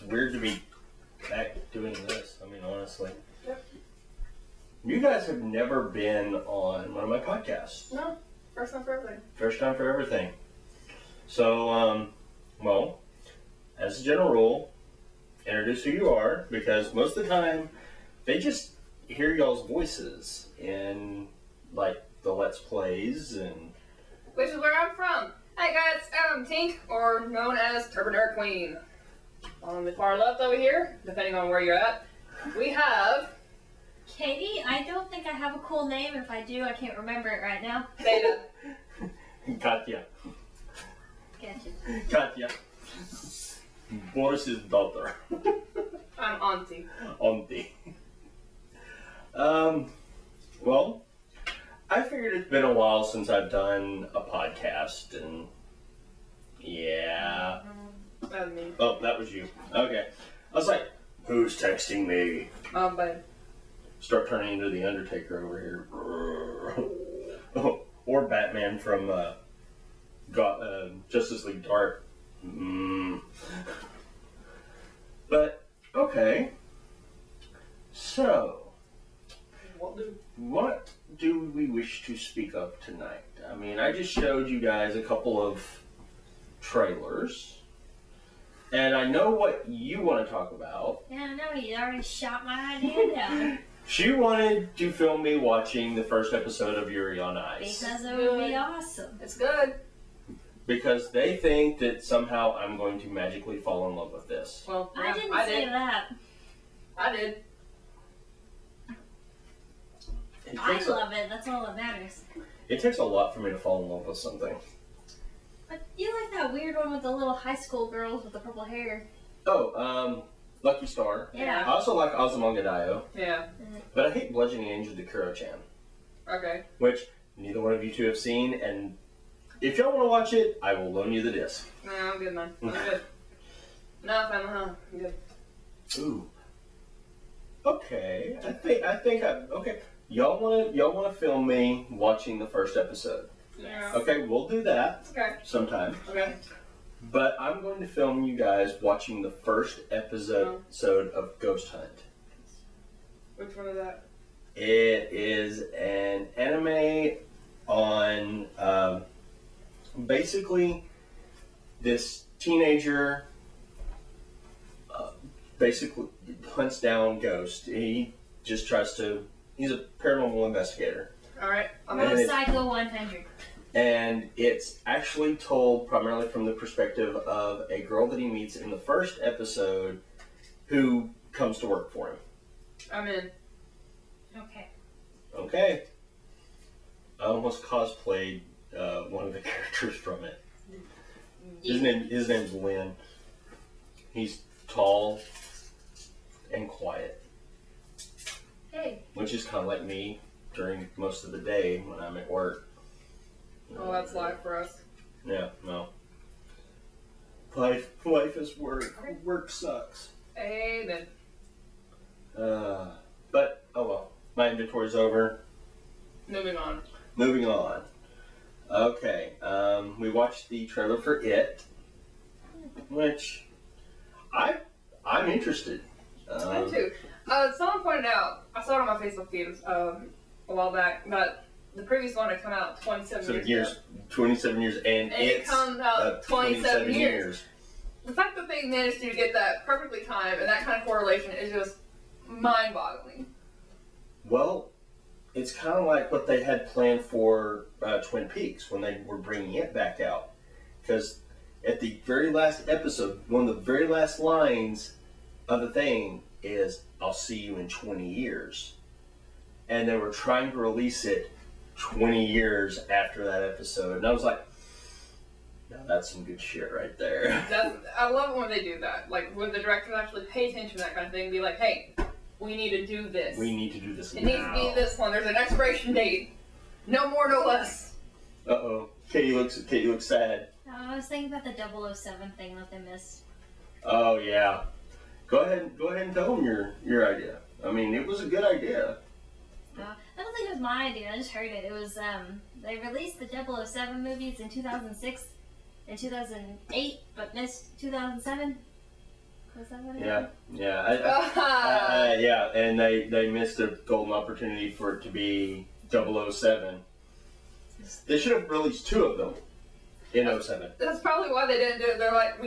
weird to be back doing this. I mean, honestly. Yep. You guys have never been on one of my podcasts. No. First time for everything. First time for everything. So, well, as a general rule, introduce who you are, because most of the time, they just hear y'all's voices in, like, the Let's Plays and... Which is where I'm from. Hi guys, I'm Tink, or known as Turban Nerd Queen. On the far left over here, depending on where you're at, we have... Katy. I don't think I have a cool name. If I do, I can't remember it right now. Beta. Katya. Gotcha. Katya. Boris's daughter. I'm Auntie. Auntie. Well, I figured it's been a while since I've done a podcast, and yeah. That was me. Oh, that was you. Okay. I was like, who's texting me? Oh, babe. Start turning into the Undertaker over here. Or Batman from Justice League Dark. But, okay. So, what do we wish to speak of tonight? I mean, I just showed you guys a couple of trailers. And I know what you want to talk about. Yeah, I know. You already shot my idea down. She wanted to film me watching the first episode of Yuri on Ice. Because it would be awesome. It's good. Because they think that somehow I'm going to magically fall in love with this. Well, I yeah, didn't I say did. that. I did. I love it. That's all that matters. It takes a lot for me to fall in love with something. But you like that weird one with the little high school girls with the purple hair. Oh, Lucky Star. Yeah. I also like Ozymandias, Yeah. but I hate Bludgeoning Angel de Kuro-chan, Okay. which neither one of you two have seen, and if y'all want to watch it, I will loan you the disc. No, I'm good, man. I'm good. No, I'm good. Ooh. Okay. I think okay. Y'all wanna film me watching the first episode. Yeah. Okay, we'll do that Okay. sometime. Okay. But I'm going to film you guys watching the first episode of Ghost Hunt. Which one is that? It is an anime on basically this teenager basically hunts down ghosts. He just tries to. He's a paranormal investigator. All right. Psycho 100. And it's actually told primarily from the perspective of a girl that he meets in the first episode who comes to work for him. I'm in. Okay. Okay. I almost cosplayed one of the characters from it. His name's Lynn. He's tall and quiet. Hey. Which is kind of like me during most of the day when I'm at work. Oh, that's life for us. Yeah, no. Life is work. Work sucks. Amen. But, oh well. My inventory's over. Moving on. Moving on. Okay, we watched the trailer for It, which I'm interested. Me too. Someone pointed out, I saw it on my Facebook feed a while back, that the previous one had come out 27 years ago. 27 years, and it it's comes out 27 years. years. The fact that they managed to get that perfectly timed and that kind of correlation is just mind-boggling. Well, it's kind of like what they had planned for Twin Peaks when they were bringing it back out. Because at the very last episode, one of the very last lines of the thing is, "I'll see you in 20 years." And they were trying to release it 20 years after that episode. And I was like, now that's some good shit right there. I love it when they do that. Like, when the directors actually pay attention to that kind of thing and be like, hey, we need to do this. We need to do this now. It needs to be this one. There's an expiration date. No more, no less. Uh-oh. Katy looks sad. I was thinking about the 007 thing that they missed. Oh, yeah. Go ahead and tell them your idea. I mean, it was a good idea. I don't think it was my idea. I just heard it. It was, they released the 007 movies in 2006 and 2008, but missed 2007. Was that what it Yeah, was? yeah, yeah, and they missed a golden opportunity for it to be 007. They should have released 2 of them in 07. That's probably why they didn't do it. They're like,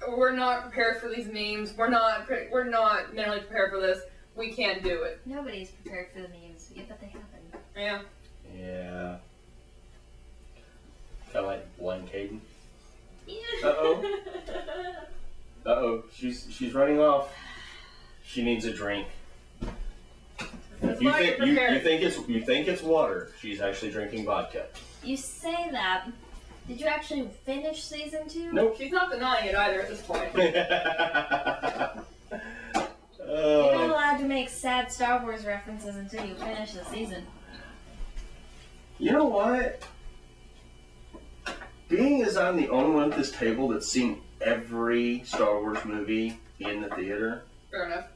we're not prepared for these memes. We're not mentally prepared for this. We can't do it. Nobody's prepared for the memes, but they happen. Yeah. Yeah. Kind of like blind Katy. Yeah. Uh-oh. Uh-oh, she's running off. She needs a drink. That's You why you're think prepared. you think it's water. She's actually drinking vodka. You say that. Did you actually finish season 2? Nope. She's not denying it either at this point. You're not allowed to make sad Star Wars references until you finish the season. You know what? Being as I'm the only one at this table that's seen every Star Wars movie in the theater, Fair enough.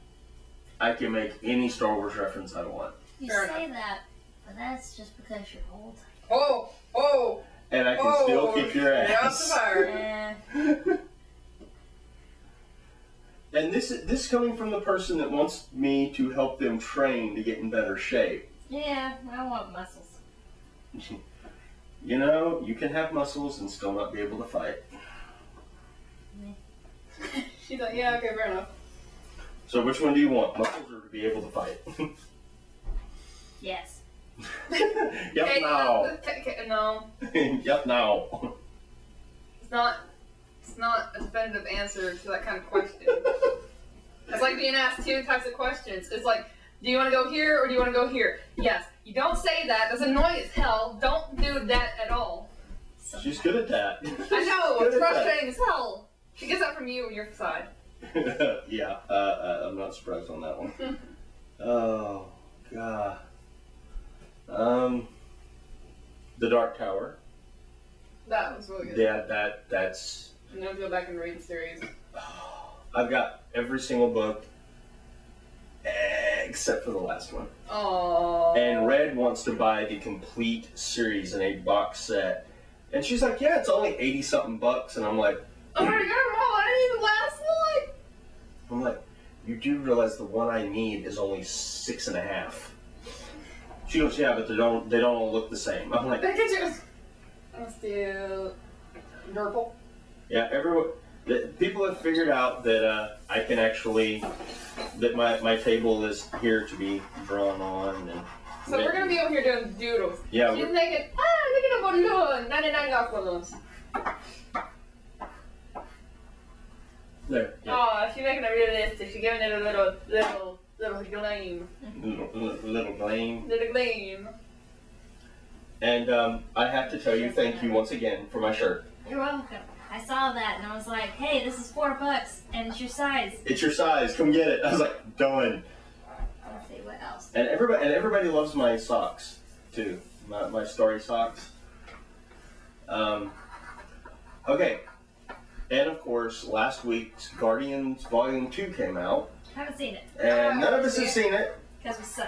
I can make any Star Wars reference I want. You Fair say enough. that, but that's just because you're old. Oh! And I can still kick your Now it's ass. the fire. And this coming from the person that wants me to help them train to get in better shape. Yeah, I want muscles. You know, you can have muscles and still not be able to fight. She's like, yeah, okay, fair enough. So which one do you want, muscles or to be able to fight? Yes. Yep, Okay, now. No, Yep, now. it's not a definitive answer to that kind of question. It's like being asked 2 types of questions. It's like, do you want to go here or do you want to go here? Yes. You don't say that. That's annoying as hell. Don't do that at all. She's good at that. I know. Good It's at that. frustrating as hell. She gets that from you on your side. Yeah, I'm not surprised on that one. Oh, God. The Dark Tower. That was really good. Yeah, that's... I'm going to go back and read the series. I've got every single book except for the last one. Oh. And Red wants to buy the complete series in a box set. And she's like, yeah, it's only 80-something bucks. And I'm like... I already got them all. I need the last one. I'm like, you do realize the one I need is only 6.5. She goes, yeah, but they don't all look the same. I'm like, That gets you. Let's do Nurple. yeah, people have figured out that I can actually, that my table is here to be drawn on. And So we're gonna be over here doing doodles. Yeah, She's making look at them 99 off balloons. there. Yeah. Oh, she's making it realistic. She's giving it a little gleam. Little gleam. Little gleam. And I have to tell you, thank you once again for my shirt. You're welcome. I saw that and I was like, hey, this is $4 and it's your size. It's your size. Come get it. I was like, done. Let's see what else. And everybody loves my socks too. My story socks. Okay. And of course, last week's Guardians Volume 2 came out, Haven't seen it and none of us have seen it. because we suck.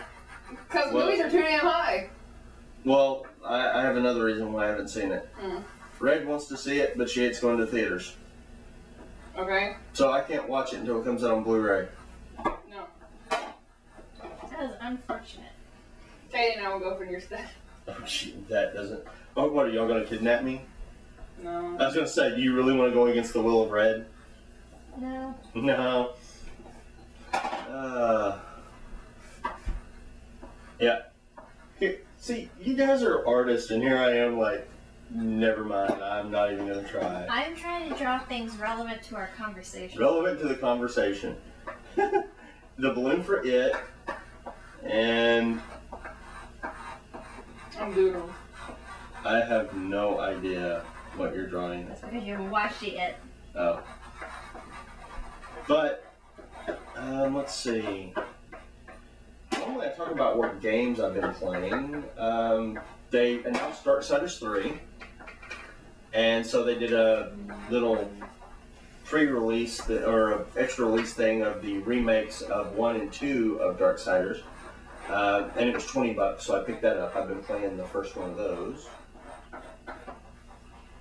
Because Well- movies are too damn high. Well, I have another reason why I haven't seen it. Red wants to see it, but she hates going to theaters. Okay. So I can't watch it until it comes out on Blu-ray. No. That is unfortunate. Katie and I will go for your stuff. Oh, shit, that doesn't... Oh, what, are y'all going to kidnap me? No. I was going to say, do you really want to go against the will of Red? No. No. Yeah. Here, see, you guys are artists, and here I am like, never mind, I'm not even going to try. I'm trying to draw things relevant to our conversation. Relevant to the conversation. The balloon for it, and I'm doodling. I have no idea what you're drawing. That's because you haven't watched it yet. Oh. But, let's see. Normally I talk about what games I've been playing. They announced Darksiders 3. And so they did a little pre-release, or an extra release thing of the remakes of 1 and 2 of Darksiders. And it was $20, so I picked that up. I've been playing the first one of those.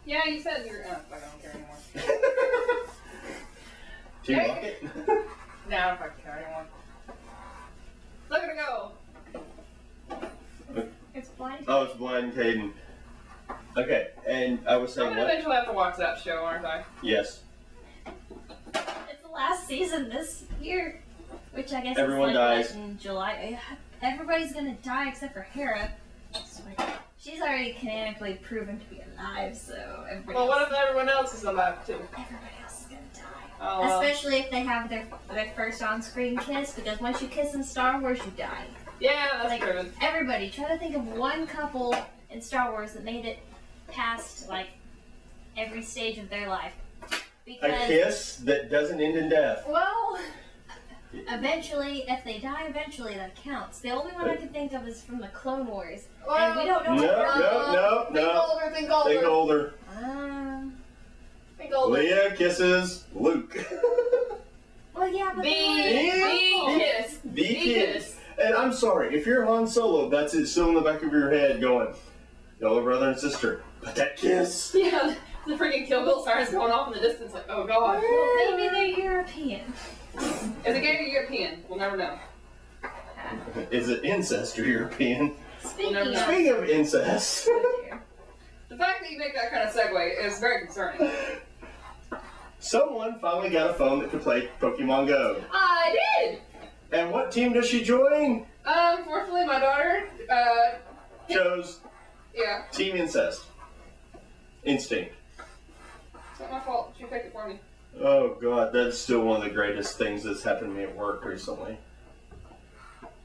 Yeah, you said you're. I don't care anymore. Team Hey. Rocket? No, I don't fucking care anymore. Look at it go. It's blind. Oh, it's Blind Caden. Okay, and I was I'm saying gonna what? eventually have to watch that show, aren't I? Yes. It's the last season this year, which I guess Everyone is like dies. what, in July. Everybody's gonna die except for Hera. So, like, she's already canonically proven to be alive, so everybody. Well, what else, if everyone else is alive too? everybody else is gonna die. Oh, well. Especially if they have their first on-screen kiss, because once you kiss in Star Wars, you die. Yeah, that's Like, true. everybody, try to think of one couple in Star Wars that made it past, like, every stage of their life. A Because, kiss that doesn't end in death. well, eventually, if they die eventually, that counts. The only one I can think of is from the Clone Wars. And we don't know No, what no, no. Think no. older, Think older. think older. Leia kisses Luke. Well, yeah, but The they kiss. The kiss. And I'm sorry, if you're Han Solo, that's it still in the back of your head going, y'all are brother and sister. But that kiss. Yeah, the freaking Kill Bill sirens going off in the distance, like, oh god. Well, maybe they're European. Is it gay or European? We'll never know. Is it incest or European? Speaking never of... know. Speaking of incest. The fact that you make that kind of segue is very concerning. Someone finally got a phone that could play Pokemon Go. I did! And what team does she join? Fortunately, my daughter, Chose yeah, Team Incest. Instinct. it's not my fault. She picked it for me. Oh god, that's still one of the greatest things that's happened to me at work recently.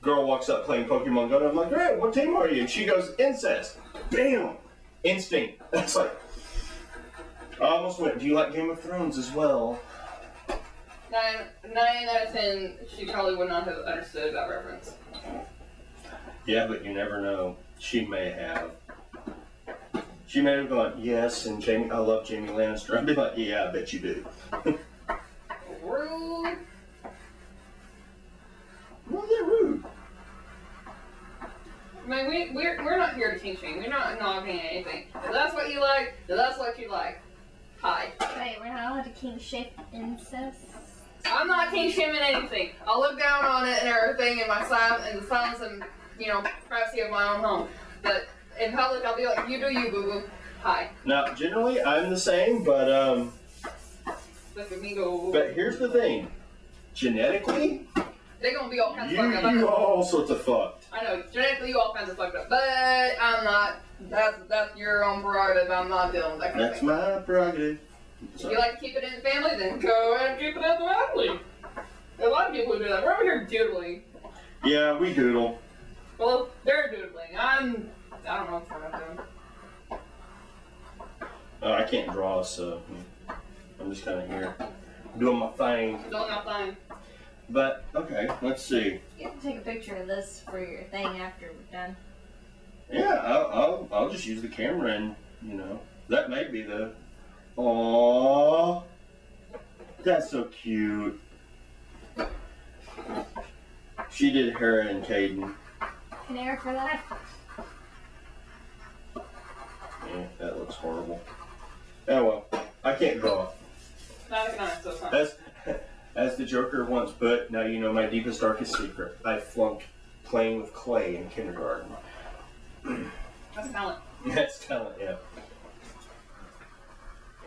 Girl walks up playing Pokemon Go, and I'm like, hey, what team are you? And she goes, Incest. Bam! Instinct. That's like, I almost went, do you like Game of Thrones as well? 9 out of 10, she probably would not have understood that reference. Yeah, but you never know. She may have. She may have gone, yes, and Jamie, I love Jamie Lannister. I'd be like, yeah, I bet you do. Rude. Well, they're rude. I mean, we're not here to king shame. We're not knocking anything. If that's what you like, then that's what you like. Hi. Wait, we're not allowed to king shape incest? I'm not king shaming anything. I'll look down on it and everything in my in the silence and, privacy of my own home. But in public, I'll be like, you do you, boo-boo. Hi. Now, generally, I'm the same, but Look at me go. but here's the thing. Genetically, They're gonna be all kinds of you fucked up. all sorts of fucked. I know, genetically you all kinds of fucked up. But I'm not. That's your own prerogative. I'm not dealing with that kind That's of thing. my prerogative. If you like to keep it in the family, then go ahead and keep it in the family. There are a lot of people who do that. We're over here doodling. Yeah, we doodle. Well, they're doodling. I don't know what I'm doing. I can't draw, so I'm just kind of here doing my thing. Don't have time. But okay, let's see. You have to take a picture of this for your thing after we're done. Yeah, I'll just use the camera, and that may be the. Aww, that's so cute. She did Hera and Caden. An error for that? Yeah, that looks horrible. Oh well, I can't draw. Not economic, so it's not. As the Joker once put, now you know my deepest, darkest secret. I flunked playing with clay in kindergarten. That's talent. That's talent, yeah.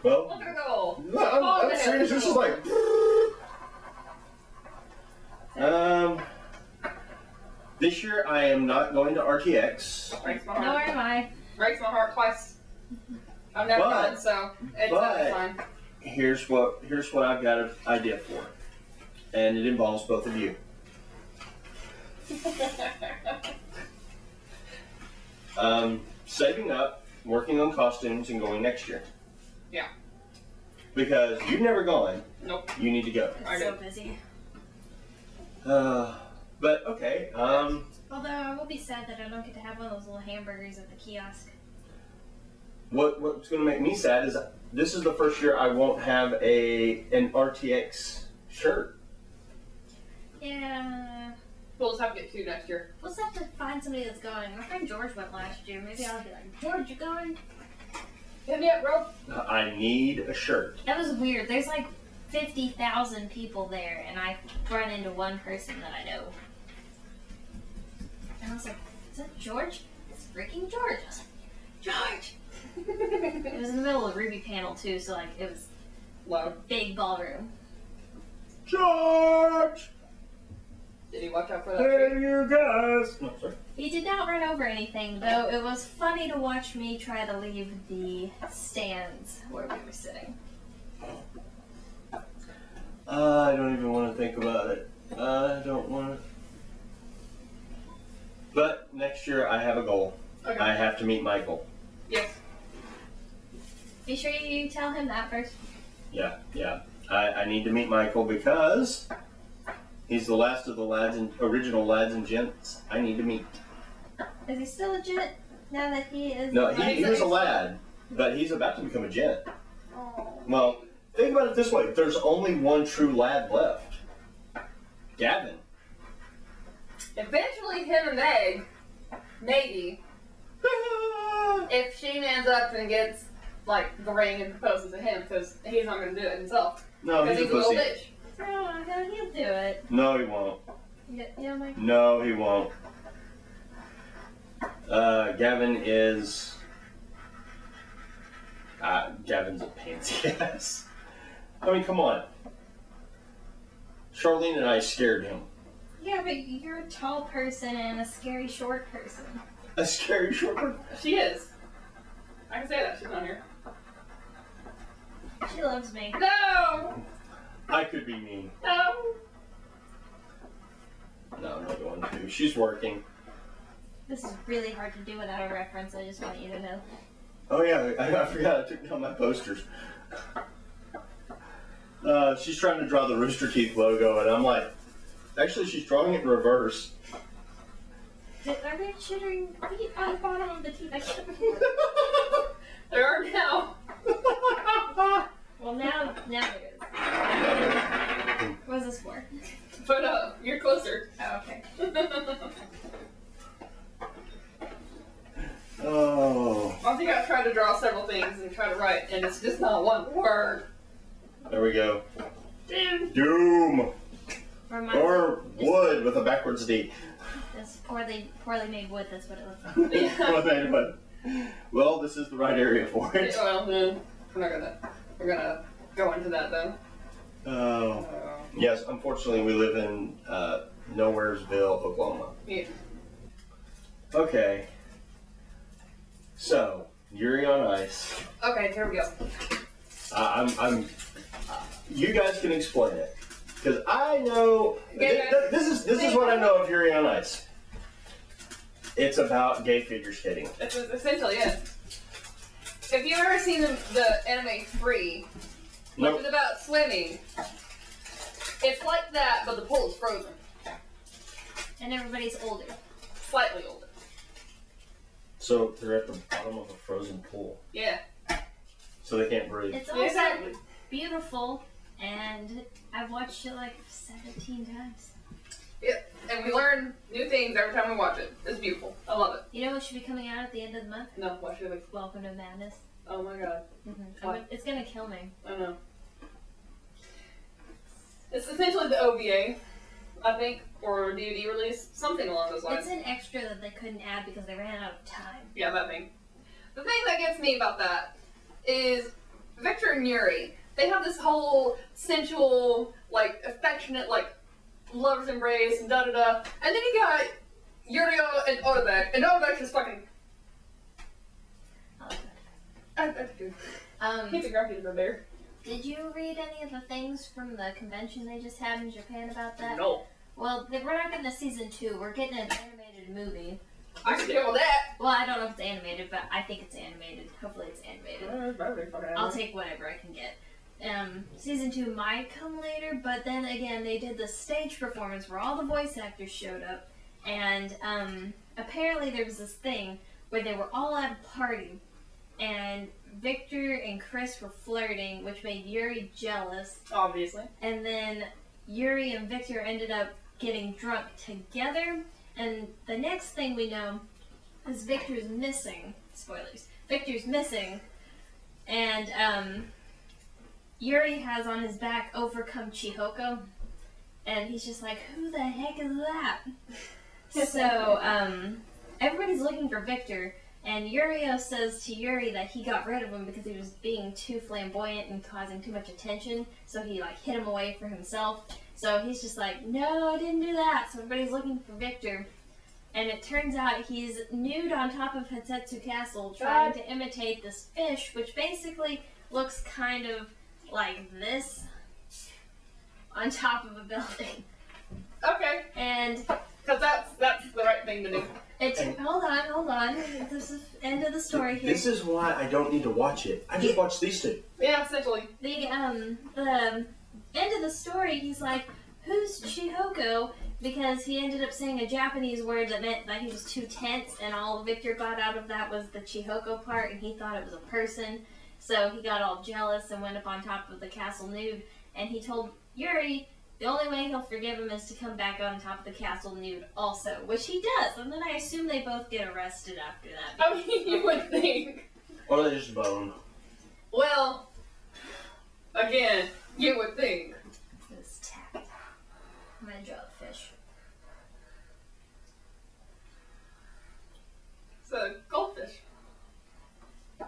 Well, Look at go. no, I'm serious. This is like. This year I am not going to RTX. Breaks my Nor heart. am I. Breaks my heart twice. I've never But- done, so it's but- fine. Here's what I've got an idea for, and it involves both of you. Saving up, working on costumes, and going next year. Yeah. Because you've never gone. Nope. You need to go. It's I so did. busy. But okay. Although I will be sad that I don't get to have one of those little hamburgers at the kiosk. What's going to make me sad is this is the first year I won't have an RTX shirt. Yeah. We'll just have to get 2 next year. We'll just have to find somebody that's going. My friend George went last year. Maybe I'll be like, George, you going? Hit me up, bro. I need a shirt. That was weird. There's like 50,000 people there, and I run into one person that I know. And I was like, is that George? It's freaking George. I was like, George! It was in the middle of Ruby panel too, so like it was Loud. big ballroom. George! Did he watch out for that? Hey, tree? you guys! No, sorry. He did not run over anything, though it was funny to watch me try to leave the stands where we were sitting. I don't even want to think about it. I don't want to. But next year I have a goal. Okay. I have to meet Michael. Yes. Be sure you tell him that first. Yeah. I need to meet Michael because he's the last of the original lads and gents I need to meet. Is he still a gent now that he is? No, he was a lad, but he's about to become a gent. Oh. Well, think about it this way. There's only one true lad left. Gavin. Eventually, him and Meg, maybe, if she mans up and gets like the ring and proposes to him, because he's not going to do it himself. No, Because he's a he's a little pussy. bitch. Oh, no, he'll do it. No, he won't. Yeah, Mike. No, he won't. Gavin is. Gavin's a pansy ass. I mean, come on. Charlene and I scared him. Yeah, but you're a tall person and a scary short person. A scary short person? She is. I can say that. She's not here. She loves me. No! I could be mean. No! No, I'm not going to. She's working. This is really hard to do without a reference, I just want you to know. Oh yeah, I forgot I took down my posters. She's trying to draw the Rooster Teeth logo, and I'm like, actually, she's drawing it in reverse. Are there chittering feet on the bottom of the teeth? There are now. Well, now there is. What's this for? But you're closer. Oh, okay. Oh, I think I tried to draw several things and try to write, and it's just not one word. there we go. Damn. Doom. Or Or wood with a backwards D. This poorly made wood, that's what it looks like. Yeah. Well, this is the right area for it. Well, no, we're gonna go into that though. Oh. Yes, unfortunately, we live in Nowheresville, Oklahoma. Yeah. Okay. So, Yuri on Ice. Okay, here we go. You guys can explain it, because I know. This is what I know of Yuri on Ice. It's about gay figure skating. It's essentially it. If you've ever seen the anime Free, which Nope. is about swimming, it's like that, but the pool is frozen. And everybody's older. Slightly older. So they're at the bottom of a frozen pool, Yeah. so they can't breathe. It's Yeah, also exactly. beautiful, and I've watched it like 17 times. Yeah. And we learn new things every time we watch it. It's beautiful. I love it. You know what should be coming out at the end of the month? No, watch it. Welcome to Madness. Oh my god. Mm-hmm. It's gonna kill me. I know. It's essentially the OVA, I think, or DVD release, something along those lines. It's an extra that they couldn't add because they ran out of time. Yeah, that thing. The thing that gets me about that is Victor and Yuri. They have this whole sensual, like, affectionate, like, lover's embrace and da-da-da. And then you got Yurio and Odebek, and Odebek's just fucking... He's a grumpy little bear. Did you read any of the things from the convention they just had in Japan about that? No. Well, we're not getting a season 2. We're getting an animated movie. I can deal with that. Well, I don't know if it's animated, but I think it's animated. Hopefully it's animated. I'll take whatever I can get. Season 2 might come later, but then again, they did the stage performance where all the voice actors showed up, and apparently there was this thing where they were all at a party, and Victor and Chris were flirting, which made Yuri jealous, Obviously. and then Yuri and Victor ended up getting drunk together, and the next thing we know is Victor's missing. Spoilers. Victor's missing, and Yuri has on his back Overcome Chihoko, and he's just like, who the heck is that? So, everybody's looking for Victor, and Yurio says to Yuri that he got rid of him because he was being too flamboyant and causing too much attention, so he, like, hid him away for himself. So he's just like, no, I didn't do that. So everybody's looking for Victor, and it turns out he's nude on top of Hatetsu Castle trying to imitate this fish, which basically looks kind of like this on top of a building. Okay. And because that's the right thing to do. Hold on. This is end of the story here. This is why I don't need to watch it. I just watch these two. Yeah, essentially. The end of the story, he's like, who's Chihoko? Because he ended up saying a Japanese word that meant that he was too tense, and all Victor got out of that was the Chihoko part, and he thought it was a person. So he got all jealous and went up on top of the castle nude, and he told Yuri the only way he'll forgive him is to come back on top of the castle nude also, which he does, and then I assume they both get arrested after that. I mean, you would think. Or they just bone. Well, again, you would think. This tack. I'm gonna draw the fish. It's a goldfish.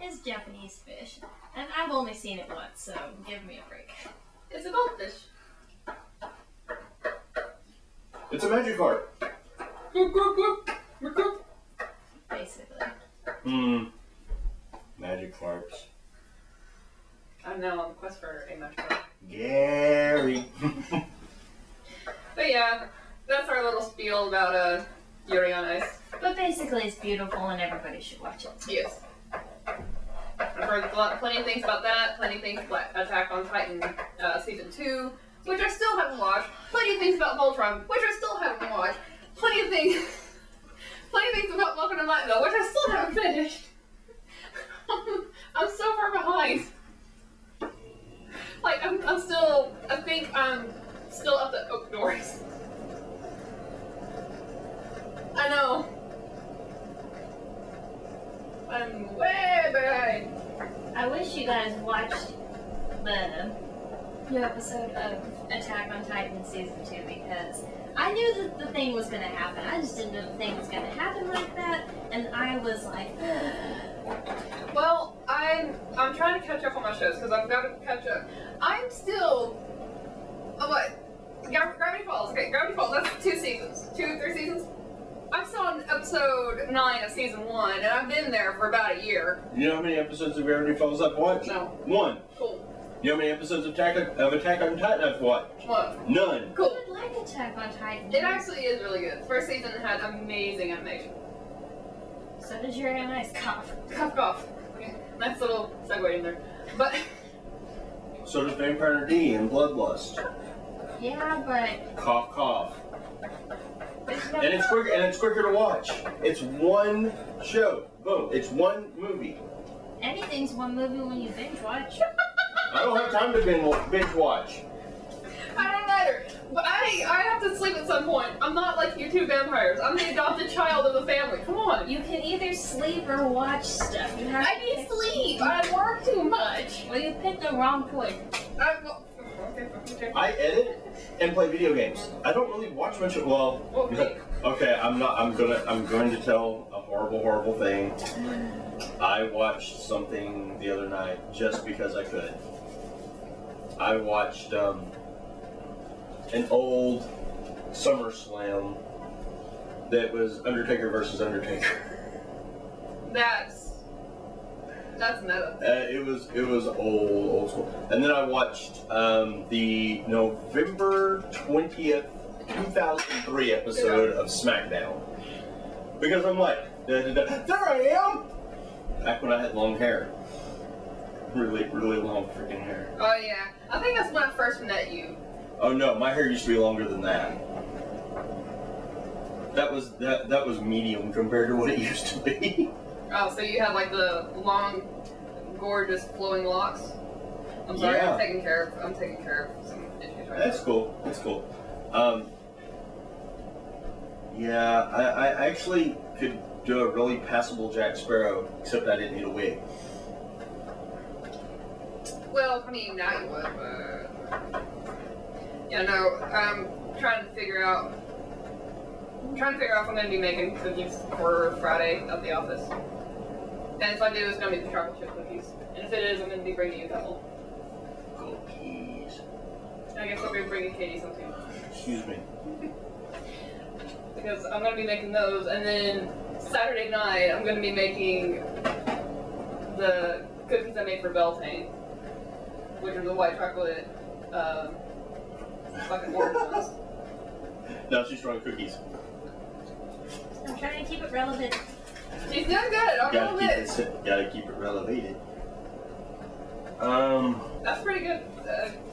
It's Japanese fish, and I've only seen it once, so give me a break. It's a goldfish. It's a magic heart. Basically. Magic harps. I'm now on the quest for a magic heart. Gary. But yeah, that's our little spiel about Yuri on Ice. But basically, it's beautiful, and everybody should watch it. Yes. I've heard plenty of things about that, plenty of things about Attack on Titan Season 2, which I still haven't watched, plenty of things about Voltron, which I still haven't watched, plenty of things about Welcome to Night Vale, which I still haven't finished. I'm so far behind. Like, I think I'm still up the Oak Doors. I know. I'm way behind. I wish you guys watched the new episode of Attack on Titan Season 2 because I knew that the thing was going to happen. I just didn't know the thing was going to happen like that, and I was like, well, I'm trying to catch up on my shows because I've got to catch up. I'm still, what? Gravity Falls. Okay, Gravity Falls. That's 2 seasons, 2, 3 seasons. I'm still on episode 9 of season 1, and I've been there for about a year. You know how many episodes of Gravity Falls I've watched? No. 1. Cool. You know how many episodes of Attack on Titan I've watched? 1. None. Cool. I would like Attack on Titan. It actually is really good. First season had amazing animation. So does your nice cough. Cough, cough. Okay, nice little segue in there. But So does Vampire D and Bloodlust. Yeah, but Cough, cough. there's no And it's quicker to watch. It's one show. Boom. It's one movie. anything's one movie when you binge watch. I don't have time to binge watch. I don't either. But I have to sleep at some point. I'm not like you two vampires. I'm the adopted child of the family. Come on. You can either sleep or watch stuff. You have I to need pick- sleep. I work too much. Well, you picked the wrong point. Okay. I edit and play video games. I don't really watch much of okay, I'm going to tell a horrible thing. I watched something the other night just because I could. I watched an old SummerSlam that was Undertaker versus Undertaker. That's meta. It was old school. And then I watched the November 20th, 2003 episode of SmackDown. Because I'm like, there I am! Back when I had long hair. Really long freaking hair. Oh yeah. I think that's when I first met you. Oh no, my hair used to be longer than that. That was medium compared to what it used to be. Oh, so you had like the long, gorgeous, flowing locks? I'm sorry, Yeah. I'm taking care of some issues right That's cool. That's cool. Yeah, I actually could do a really passable Jack Sparrow, except I didn't need a wig. Well, I mean, now you would, but yeah, no. I'm trying to figure out if I'm going to be making cookies for Friday at the office. And if I do, it's going to be the chocolate chip cookies. And if it is, I'm going to be bringing you a couple. Cookies. I guess I'll be bringing Katy some too. Excuse me. Because I'm going to be making those, and then Saturday night, I'm going to be making the cookies I made for Beltane, which are the white chocolate, fucking orange ones. Now she's throwing cookies. I'm trying to keep it relevant. She's doing good. I'll roll it. Gotta keep it relevated. That's pretty good.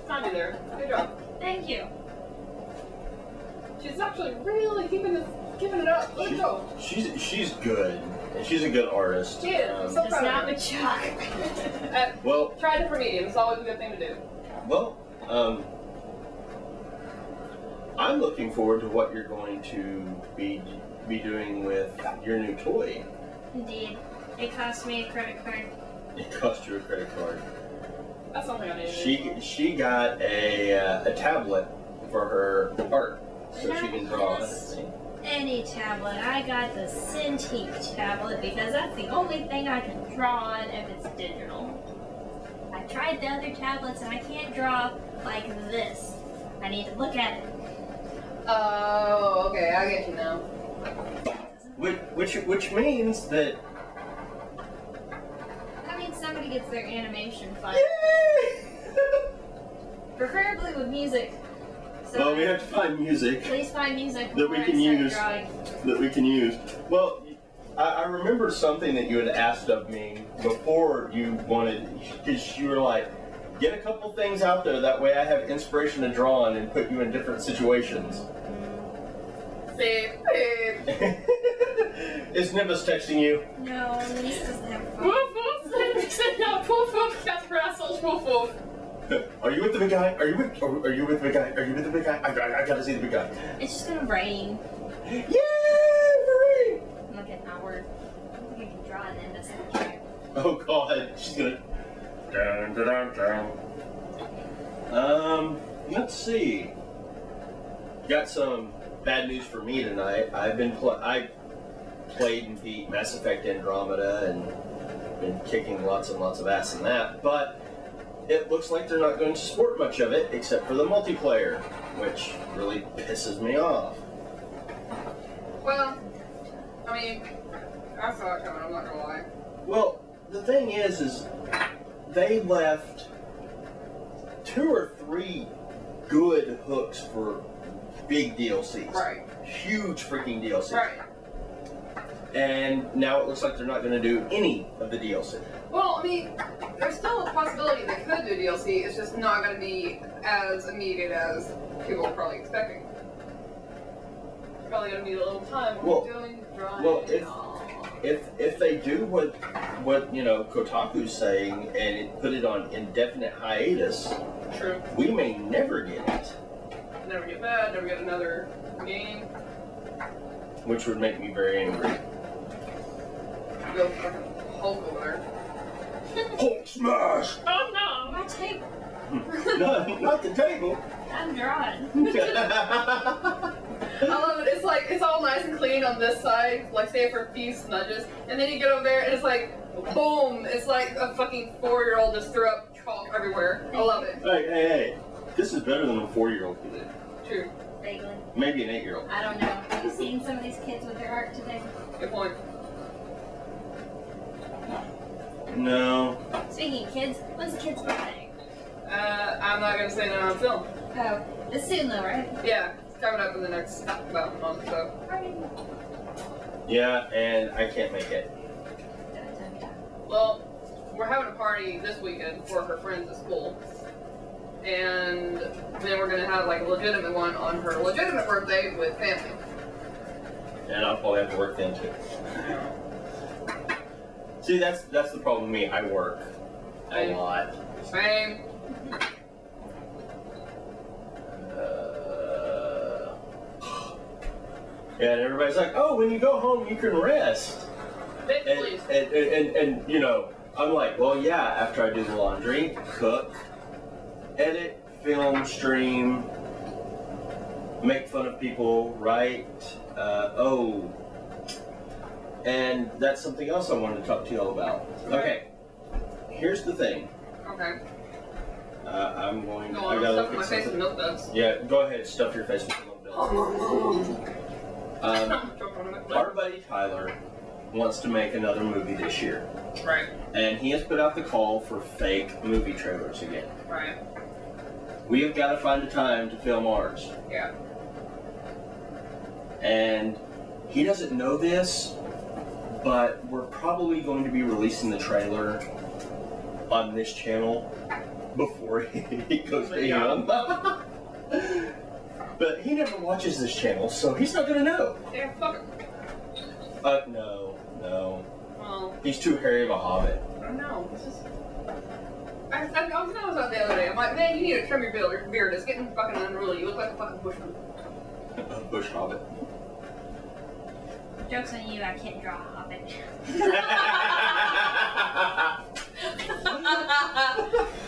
Timing there. Good job. Thank you. She's actually really keeping it up. Let's go. She's good. And she's a good artist. She is. I'm so Does proud not of her. mature. Well, Try different medium. It's always a good thing to do. well, I'm looking forward to what you're going to be doing with your new toy. Indeed. It cost me a credit card. It cost you a credit card. That's something I need to do. She got a tablet for her art, so And she I can draw on just- it. Any tablet. I got the Cintiq tablet because that's the only thing I can draw on if it's digital. I tried the other tablets and I can't draw like this. I need to look at it. Oh, okay. I get you now. Which means that. That means somebody gets their animation file. Preferably with music. So Well, we have to find music please find music that we before can I start use. drawing. That we can use. Well, I remember something that you had asked of me before you wanted, because you were like, get a couple things out there, that way I have inspiration to draw on and put you in different situations. Babe. Is Nimbus texting you? No, Denise doesn't have a phone. Woof woof. No, woof woof. Casper assholes. Woof woof. Are you with the big guy? Are you with the big guy? Are you with the big guy? I gotta see the big guy. It's just gonna rain. Yay, Marie! Look at Howard. I don't think I can draw an Nimbus picture. Oh God, she's gonna. Dun, dun, dun, dun. Let's see. Got some bad news for me tonight. I played and beat Mass Effect Andromeda and been kicking lots and lots of ass in that, but it looks like they're not going to support much of it except for the multiplayer, which really pisses me off. Well, I mean, I saw it coming. I'm not gonna lie. Well, the thing is they left 2 or 3 good hooks for big DLCs. Right. Huge freaking DLCs. Right. And now it looks like they're not going to do any of the DLC. Well, I mean, there's still a possibility they could do DLC. It's just not going to be as immediate as people are probably expecting. It's probably going to be a little time when Well- we're doing drawing. well, and all. If they do what Kotaku's saying and put it on indefinite hiatus, True. we may never get it, Never get that. Never get another game. which would make me very angry. Go fucking Hulk over Hulk smash! there. Oh no! My tape. No, not the table. I'm drawing. I love it. It's like it's all nice and clean on this side, like say for a few smudges, and then you get over there and it's like, boom! It's like a fucking 4-year-old just threw up chalk everywhere. I love it. Hey! This is better than a 4-year-old could do. True. Vaguely. Maybe an 8-year-old. I don't know. Have you seen some of these kids with their art today? Good point. No. Speaking of kids, when's the kid's birthday? I'm not gonna say that on film. Oh, it's soon though, right? Yeah, it's coming up in the next about a month or so. Yeah, and I can't make it. Well, we're having a party this weekend for her friends at school. And then we're gonna have like a legitimate one on her legitimate birthday with family. And I'll probably have to work then too. See, that's the problem with me. I work a lot. Same. And everybody's like, "Oh, when you go home, you can rest." Bitch, please. And I'm like, well, yeah, after I do the laundry, cook, edit, film, stream, make fun of people, write, and that's something else I wanted to talk to y'all about. Okay, here's the thing. Okay. I'm going to... No, I'm stuffing my face with milk duds. Yeah, go ahead, stuff your face with milk duds. Our buddy Tyler wants to make another movie this year. Right. And he has put out the call for fake movie trailers again. Right. We have got to find a time to film ours. Yeah. And he doesn't know this, but we're probably going to be releasing the trailer on this channel before he goes to him. But he never watches this channel, so he's not going to know. Yeah, fuck it. No. Well, He's too hairy of a hobbit. I don't know. It's just... I was talking about the other day. I'm like, man, you need to trim your beard. It's getting fucking unruly. You look like a fucking bushman. A bush hobbit. Joke's on you, I can't draw a hobbit.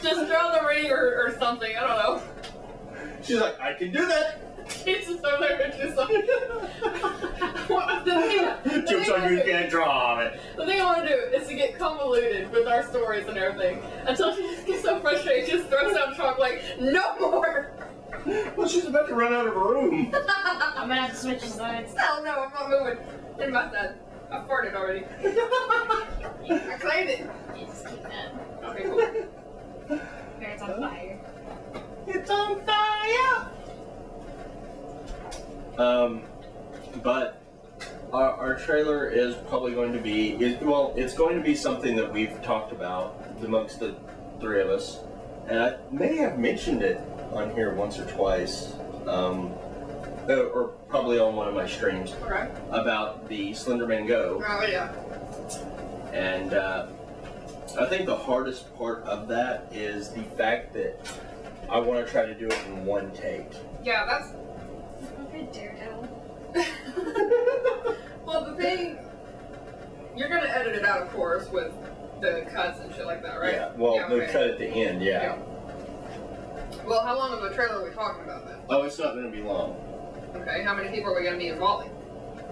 Just draw the ring or something. I don't know. She's like, I can do that. She's just over there and just like... What the thing, Joke's on you, can't draw a hobbit. the thing I want to do is to get convoluted with our stories and everything until she just gets so frustrated she just throws down chalk like, no more! Well, she's about to run out of room. I'm gonna have to switch sides. Hell no, I'm not moving. Didn't about that. I farted already. I claimed it. You just keep that. Okay, cool. Here, it's on fire. It's on fire! But our trailer is probably going to be, it's going to be something that we've talked about amongst the three of us. And I may have mentioned it on here once or twice, or probably on one of my streams, Okay. about the Slenderman Go. Oh, yeah. And I think the hardest part of that is the fact that I want to try to do it in one take. Yeah, that's... Okay, Daredevil. Well, the thing... You're gonna edit it out, of course, with the cuts and shit like that, right? Yeah, well, Yeah, the okay. cut at the end, yeah. Well, how long of a trailer are we talking about then? Oh, it's not going to be long. Okay, how many people are we gonna be involving?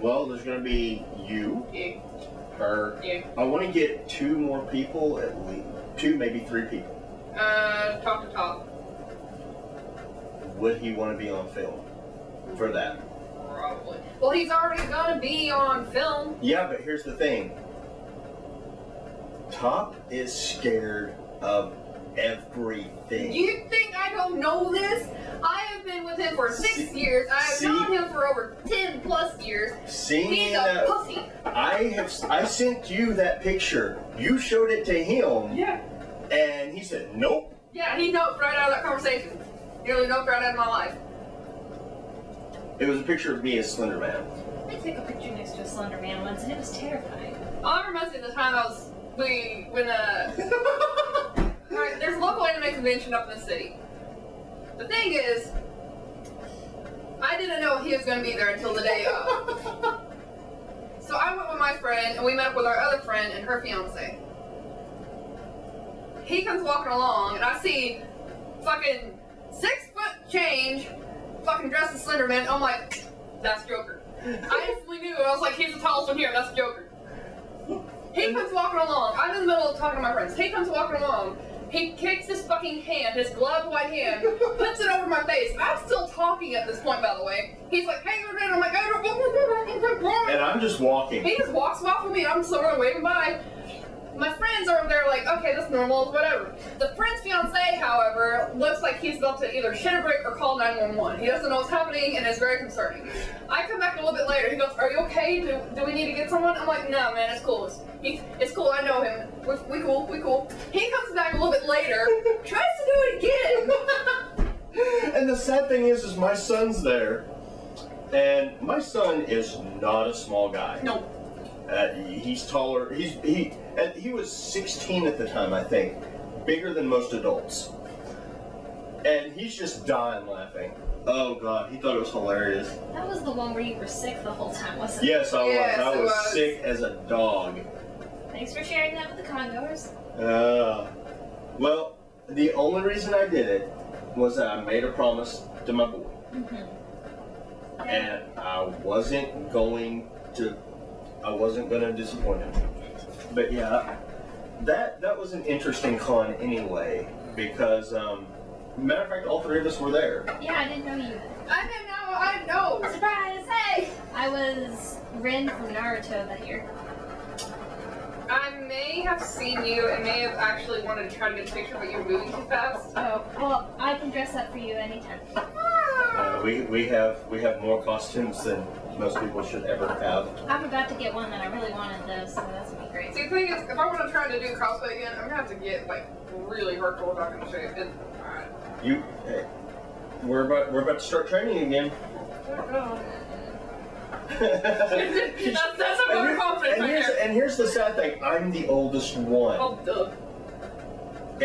Well, there's going to be you, Yeah. her. Yeah. I want to get 2 more people at least. 2, maybe 3 people. Top to top. Would he want to be on film for that? Probably. Well, he's already gonna be on film. Yeah, but here's the thing. Top is scared of everything. You think I don't know this? I have been with him for 6 years. I have known him for over 10 plus years. Seeing He's a that, pussy. I sent you that picture. You showed it to him, Yeah. and he said, nope. Yeah, he noped right out of that conversation. Nearly noped right out of my life. It was a picture of me as Slender Man. I took a picture next to a Slender Man once, and it was terrifying. I'll never mess with the time Alright, there's a local anime convention up in the city. The thing is, I didn't know he was going to be there until the day of. So I went with my friend, and we met up with our other friend and her fiance. He comes walking along, and I see fucking 6 foot change, fucking dressed as Slender Man. I'm like, that's Joker. I instantly knew. I was like, he's the tallest one here. That's Joker. He comes walking along. I'm in the middle of talking to my friends. He comes walking along. He kicks his fucking hand, his gloved white hand, puts it over my face. I'm still talking at this point, by the way. He's like, hey, you're dead. I'm like, And I'm just walking. he just walks off with me, and I'm still waving by. My friends are over there like, okay, that's normal, whatever. The friend's fiance, however, looks like he's about to either shit a brick or call 911. He doesn't know what's happening, and it's very concerning. I come back a little bit later. He goes, are you okay? Do we need to get someone? I'm like, no, man, it's cool. It's cool. I know him. We cool. He comes back a little bit later, tries to do it again. And the sad thing is my son's there. And my son is not a small guy. No. He's taller. He was 16 at the time, I think. Bigger than most adults. And he's just dying laughing. Oh God, he thought it was hilarious. That was the one where you were sick the whole time, wasn't it? Yes, I was. Yes, I it was was. sick as a dog. Thanks for sharing that with the congoers. Well, the only reason I did it was that I made a promise to my boy. Mm-hmm. And I wasn't going to disappoint him. But yeah, that was an interesting con anyway, because matter of fact, all three of us were there. Yeah, I didn't know you. I know. Surprise! Hey! I was Rin from Naruto that year. I may have seen you and may have actually wanted to try to get a picture, but you're moving too fast. Oh, well, I can dress up for you anytime. We have more costumes than most people should ever have. I'm about to get one that I really wanted though, so that's gonna be great. See, the thing is, if I want to try to do cosplay again, I'm gonna have to get like really hardcore back in shape. And Hey, we're about to start training again. that's a vote of confidence right there. And here's the sad thing: I'm the oldest one, Oh, duh.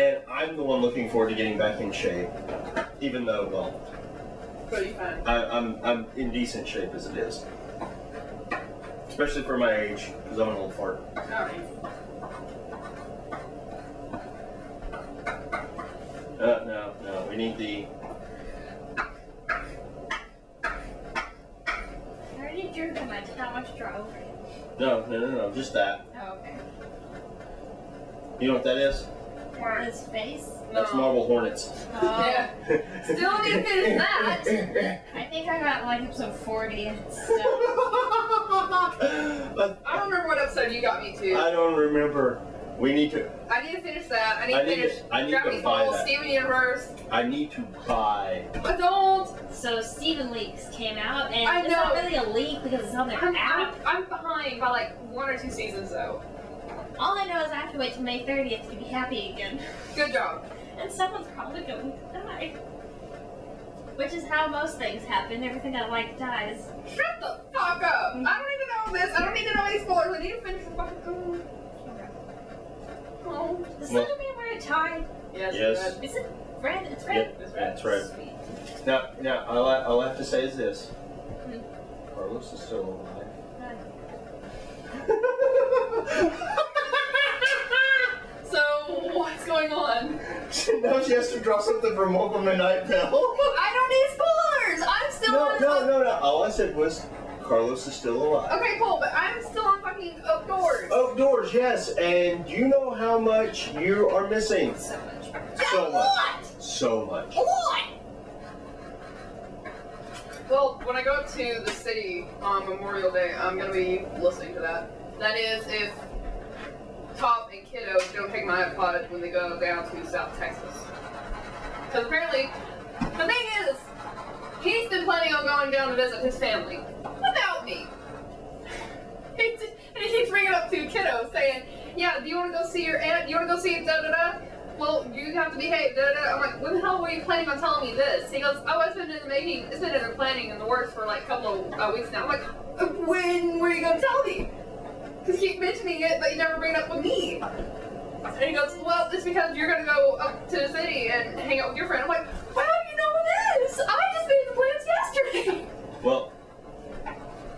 and I'm the one looking forward to getting back in shape. Even though, well, Pretty fun. I'm in decent shape as it is, especially for my age, because I'm an old fart. Alright. No, we need the. I already drew them. I did not want to draw over it. No, just that. Oh, okay. You know what that is? His face? That's No. Marble Hornets. Oh. Yeah. Still need to finish that. I think I got like episode 40 and stuff. But I don't remember what episode you got me to. I don't remember. We need to. I need to finish that. I need to finish I need to Gravity buy Falls, that. Steven Universe. I need to buy. I don't. So Steven Leaks came out, and I it's not know. really a leak because it's on their app. I'm behind by like 1 or 2 seasons though. All I know is I have to wait till May 30th to be happy again. Good job. And someone's probably going to die. Which is how most things happen. Everything I like dies. Shut the fuck up. I don't need to know this. I don't need to know any spoilers. I need to finish the fucking. Oh. Does Well- Slender Man wear a tie? Yes. Yes. Is it red? It's red. Yep, that's right. Sweet. Now, all I have to say is this: Hmm. Carlos is still alive. So what's going on? Now she has to draw something from Welcome to Night Vale. I don't need spoilers. I'm still on. No. All I said was Carlos is still alive. Okay, cool, but I'm still on fucking outdoors. Outdoors, yes. And do you know how much you are missing? So much. So much. What? So much. What? Well, when I go up to the city on Memorial Day, I'm gonna be listening to that. That is, if Top and Kiddo don't take my iPod when they go down to South Texas. Because apparently, the thing is, he's been planning on going down to visit his family without me. And he keeps bringing up to Kiddo saying, yeah, do you want to go see your aunt? Do you want to go see da-da-da? Well, you have to behave, da-da-da. I'm like, when the hell were you planning on telling me this? He goes, oh, it's been in the planning in the works for like a couple of weeks now. I'm like, when were you going to tell me? Because you keep mentioning it, but you never bring it up with me. And he goes, well, it's because you're going to go up to the city and hang out with your friend. I'm like, how do you know this? I just made the plans yesterday. Well,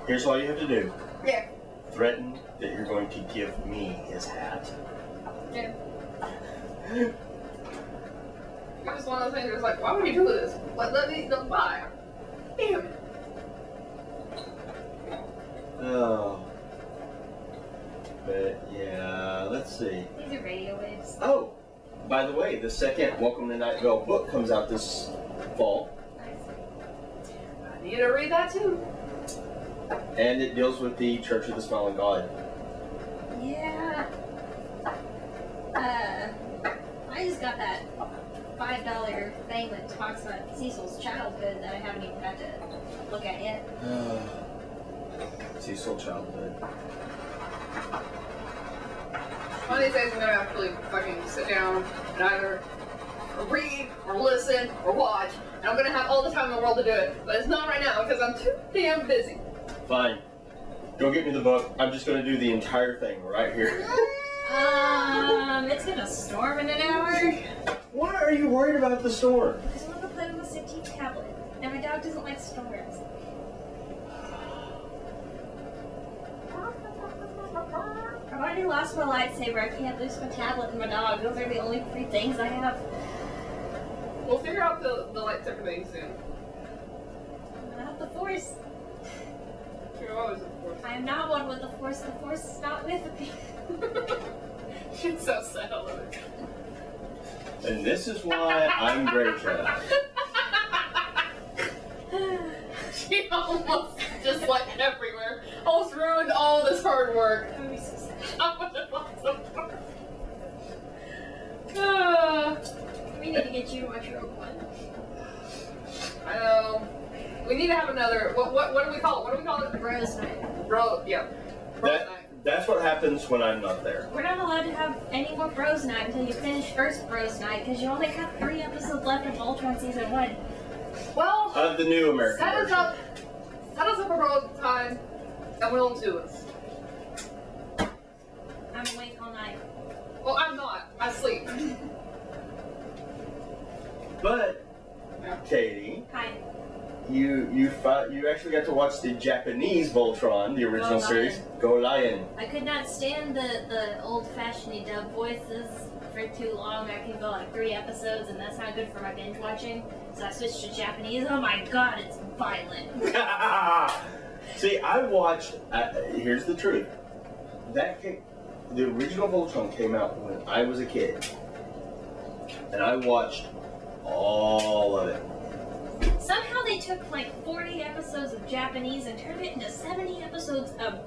here's all you have to do. Yeah. Threaten that you're going to give me his hat. Yeah. It was one of those things where it's like, why would you do this? Let me go by. Damn it. Oh. But yeah, let's see. These are radio waves. Oh, by the way, the second Welcome to Night Vale book comes out this fall, I need to read that too. and it deals with the Church of the Smiling God. Yeah. I just got that $5 thing that talks about Cecil's childhood that I haven't even got to look at yet. Cecil childhood. One of these days I'm gonna actually fucking sit down and either read or listen or watch, and I'm gonna have all the time in the world to do it. But it's not right now because I'm too damn busy. Fine. Go get me the book. I'm just going to do the entire thing right here. It's gonna storm in an hour. Why are you worried about the storm? Because I want to play with my 16 tablet, and my dog doesn't like storms. Am I already lost my lightsaber. I can't lose my tablet and my dog. Those are the only 3 things I have. We'll figure out the lightsaber thing soon. I have the Force. You're always with the Force. I am not one with the Force. The Force is not with me. She's so sad all over. And this is why I'm great at She almost just like everywhere. Almost ruined all this hard work. That would be so sad. I would have lost so far. We need to get you to watch Rogue One. I know. We need to have another. What do we call it? What do we call it? Bros night. Bro. Yeah. Bro that. night. That's what happens when I'm not there. We're not allowed to have any more Bros night until you finish first Bros night, because you only have 3 episodes left of Voltron season 1. Well. The new American Set us version. up. Set us up a bro time, and we'll do it. I'm awake all night. Well, I'm not. I sleep. But, Yeah. Katie, Hi. you actually got to watch the Japanese Voltron, the original Go series. Lion. Go Lion. I could not stand the old-fashioned dub voices for too long. I can go like 3 episodes, and that's not good for my binge watching. So I switched to Japanese. Oh my god, it's violent. See, I watched. Here's the truth. The original Voltron came out when I was a kid, and I watched all of it. Somehow they took like 40 episodes of Japanese and turned it into 70 episodes of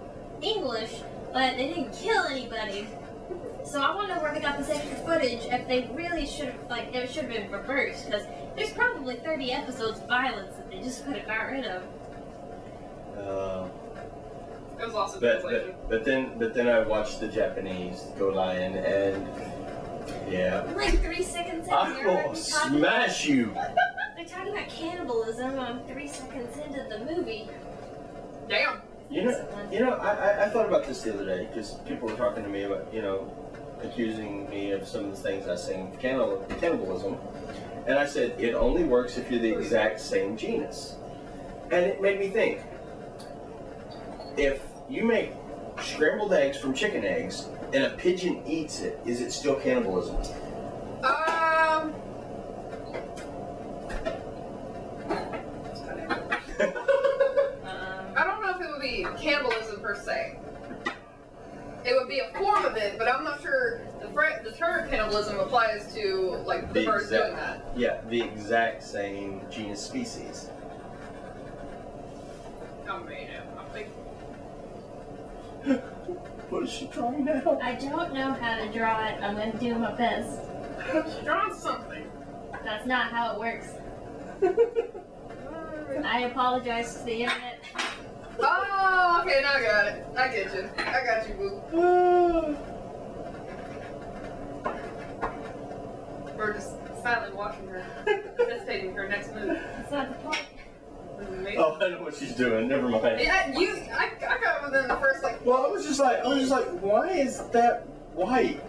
English, but they didn't kill anybody. So I want to know where they got this extra footage. If they really should have, like, it should have been reversed, because there's probably 30 episodes of violence that they just could have got rid of. It was also But translation. then I watched the Japanese Go Lion, and yeah, Like 3 seconds in, I they're will already talking. smash you. They're talking about cannibalism. 3 seconds into the movie. Damn. You know, I thought about this the other day because people were talking to me about, accusing me of some of the things I say in cannibalism, and I said it only works if you're the exact same genus, and it made me think. If you make scrambled eggs from chicken eggs and a pigeon eats it, is it still cannibalism? I don't know if it would be cannibalism per se. It would be a form of it, but I'm not sure the term cannibalism applies to like the birds doing that. Yeah, the exact same genus species. I mean, I think What is she trying now? I don't know how to draw it. I'm going to do my best. she's drawing something. That's not how it works. I apologize to the internet. Oh, okay, now I got it. I get you. I got you, boo. We're just silently watching her, anticipating her next move. That's not the point. This is amazing. Oh, I know what she's doing. Never mind. Yeah, I got within the first like. Well, I was just like, why is that white?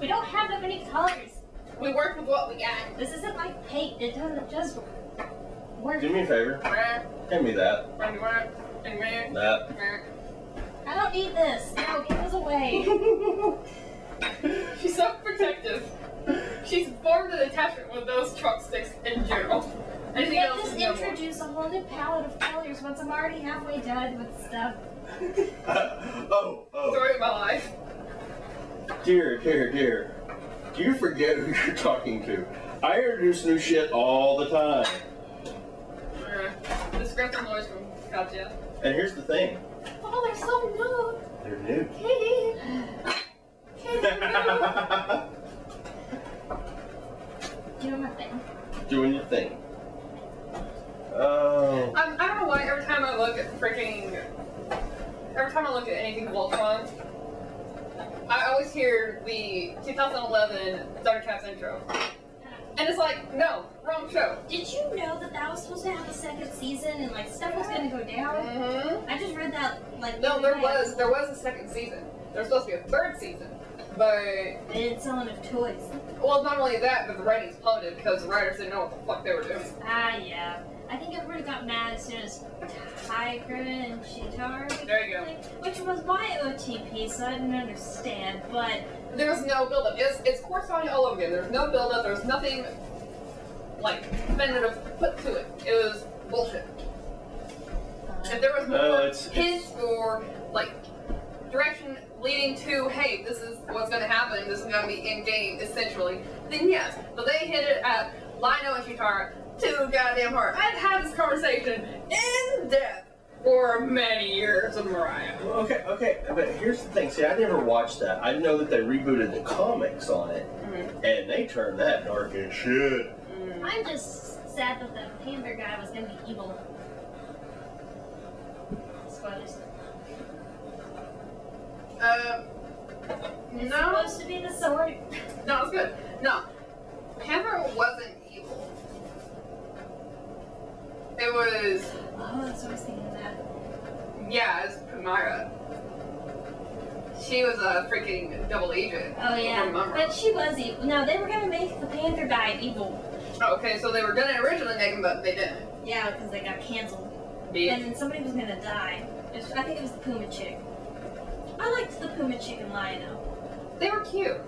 We don't have that many colors. We work with what we got. This isn't like paint. It doesn't just work. Do me a favor. Hand me that. That. I don't need this. No, give us away. She's so protective. She's formed an attachment with those truck sticks in general. Anything Can't else just is no more. introduce a whole new palette of colors once I'm already halfway done with stuff. Oh. Story of my life. Dear. Do you forget who you're talking to? I introduce new shit all the time. This grabs some noise from Katya. And here's the thing. Oh, they're so new. They're new. Katie. Katie, Doing my thing. Doing your thing. Oh. I don't know why every time I look at anything Voltron, I always hear the 2011 Thundercats intro. And it's like, no, wrong show. Did you know that was supposed to have a second season and like stuff was gonna go down? Mm-hmm. I just read that like. No, the other there day. was a second season. There was supposed to be a third season. But, They didn't sell enough toys. well, not only that, but the ratings plummeted because the writers didn't know what the fuck they were doing. Ah, yeah. I think everybody got mad as soon as Tiger and Chitara There you go. which was my OTP, so I didn't understand, but There was no build-up. It's corresponding all over again. There's no build-up. There's nothing, like, definitive put to it. It was bullshit. If there was more hints or, like, direction leading to, hey, this is what's going to happen, this is going to be in-game, essentially, then yes. But they hit it at Lino and Chitara too goddamn hard. I've had this conversation in depth for many years with Mariah. Okay, but here's the thing. See, I never watched that. I know that they rebooted the comics on it, and they turned that dark as shit. I'm just sad that the Panther guy was gonna be evil. Spoilers. It's No. supposed to be the sword. No, it's good. No. Panther wasn't evil. It was, Oh, that's what I was thinking of that. yeah, it's Myra. She was a freaking double agent. Oh yeah, but she was evil. No, they were gonna make the Panther guy evil. Okay, so they were gonna originally make him, but they didn't. Yeah, because they got canceled. Yeah. And then somebody was gonna die. I think it was the Puma chick. I liked the Puma chick and Lionel. They were cute.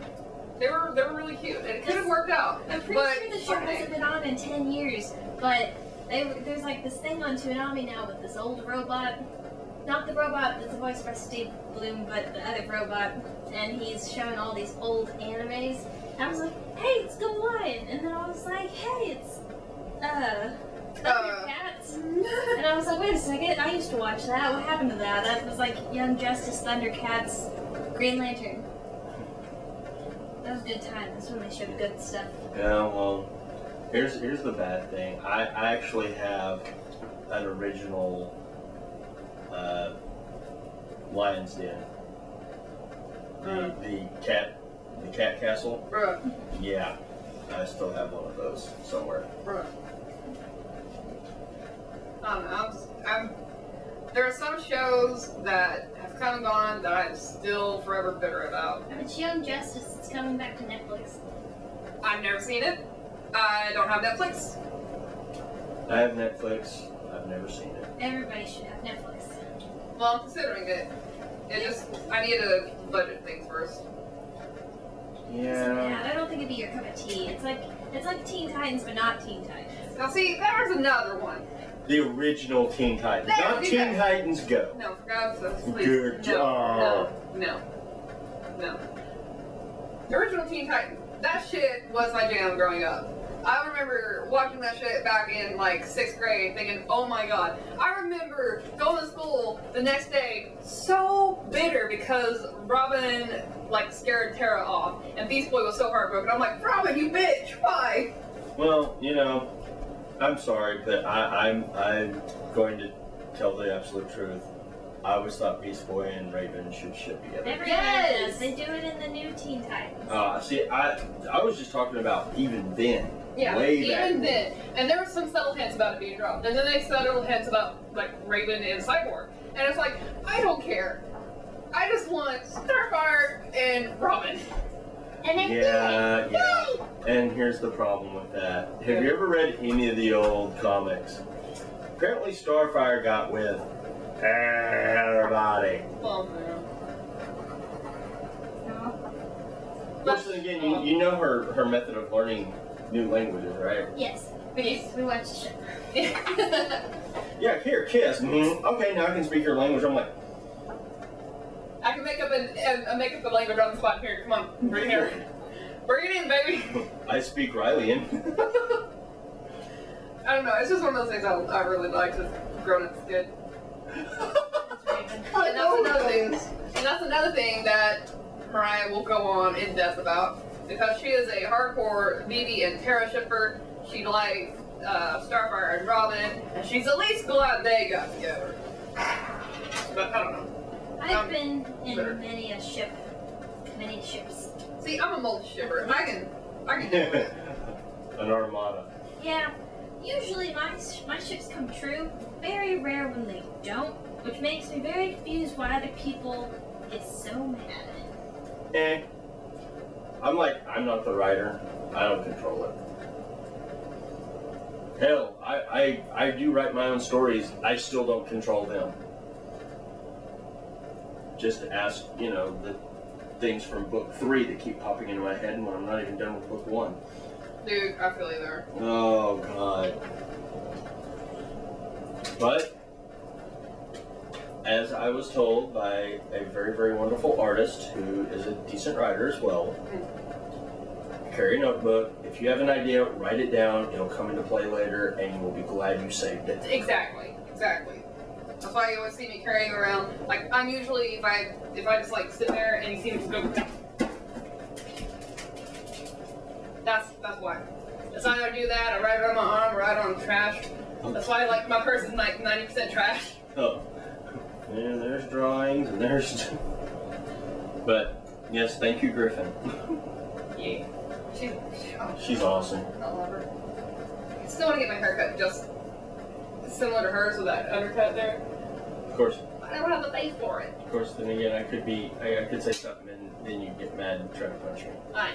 They were really cute. And it could have worked out. I'm pretty but sure the show hasn't been on in 10 years, but there's like this thing on Toonami now with this old robot. Not the robot that's voiced by Steve Bloom, but the other robot. And he's showing all these old animes. And I was like, hey, it's Go Lion. And then I was like, hey, it's, Thundercats. And I was like, wait a second, I used to watch that. What happened to that? That was like Young Justice, Thundercats, Green Lantern. That was a good time. That's when they showed good stuff. Yeah, well, here's the bad thing. I actually have an original Lion's Den. The cat castle. Bruh. Yeah, I still have one of those somewhere. Bruh. I don't know. There are some shows that have come and gone that I'm still forever bitter about. If it's Young Justice, it's coming back to Netflix. I've never seen it. I don't have Netflix. I have Netflix. I've never seen it. Everybody should have Netflix. Well, I'm considering it. I need to budget things first. Yeah. I don't think it'd be your cup of tea. It's like Teen Titans, but not Teen Titans. Now, see, there's another one. The original Teen Titans, There not we Teen go. Titans Go. No, for God's sake, please. Good job. No. The original Teen Titans. That shit was my jam growing up. I remember watching that shit back in like 6th grade thinking, oh my god. I remember going to school the next day so bitter because Robin like scared Tara off and Beast Boy was so heartbroken. I'm like, Robin, you bitch, why? Well, you know, I'm sorry, but I'm going to tell the absolute truth. I always thought Beast Boy and Raven should ship together. Everybody Yes! does. They do it in the new Teen Titans. See, I was just talking about even then. Yeah, way back even then. And there were some subtle hints about it being dropped. And then they subtle hints about like Raven and Cyborg. And it's like, I don't care. I just want Starfire and Robin. And they Yeah. And here's the problem with that. Have you ever read any of the old comics? Apparently Starfire got with everybody. Well, No. But then again, you know her method of learning new languages, right? Yes. Because we watched the show. Yeah, here, kiss. Okay, now I can speak your language. I'm like, I can make up a language on the spot here. Come on, bring it here. Bring it in, baby. I speak Riley-ian. I don't know. It's just one of those things I really like. Just grown ups good. And that's another thing that Mariah will go on in depth about because she is a hardcore BB and Tara shipper. She likes Starfire and Robin, and she's at least glad they got together. But I don't know. I've been in bitter. many ships. See, I'm a multi-shipper. I can do it. An armada. Yeah. Usually my ships come true. Very rare when they don't, which makes me very confused why other people get so mad. I'm like, I'm not the writer. I don't control it. Hell, I do write my own stories. I still don't control them. Just ask, the things from book 3 that keep popping into my head when I'm not even done with book 1. Dude, I feel you there. Oh, God. But, as I was told by a very, very wonderful artist who is a decent writer as well, carry a notebook. If you have an idea, write it down. It'll come into play later, and you will be glad you saved it. Exactly. That's why you always see me carrying around. Like, I'm usually, if I just like sit there and you see me just go, that's why. That's why I do that. I write it on my arm, write it on trash. That's why like my purse is like 90% trash. Oh, and there's drawings, and there's. But yes, thank you, Griffin. Yeah. She's awesome. I love her. I still want to get my haircut just similar to hers with that undercut there. Of course. I don't have the face for it. Of course. Then again, I could say something, and then you get mad and try to punch me. Fine.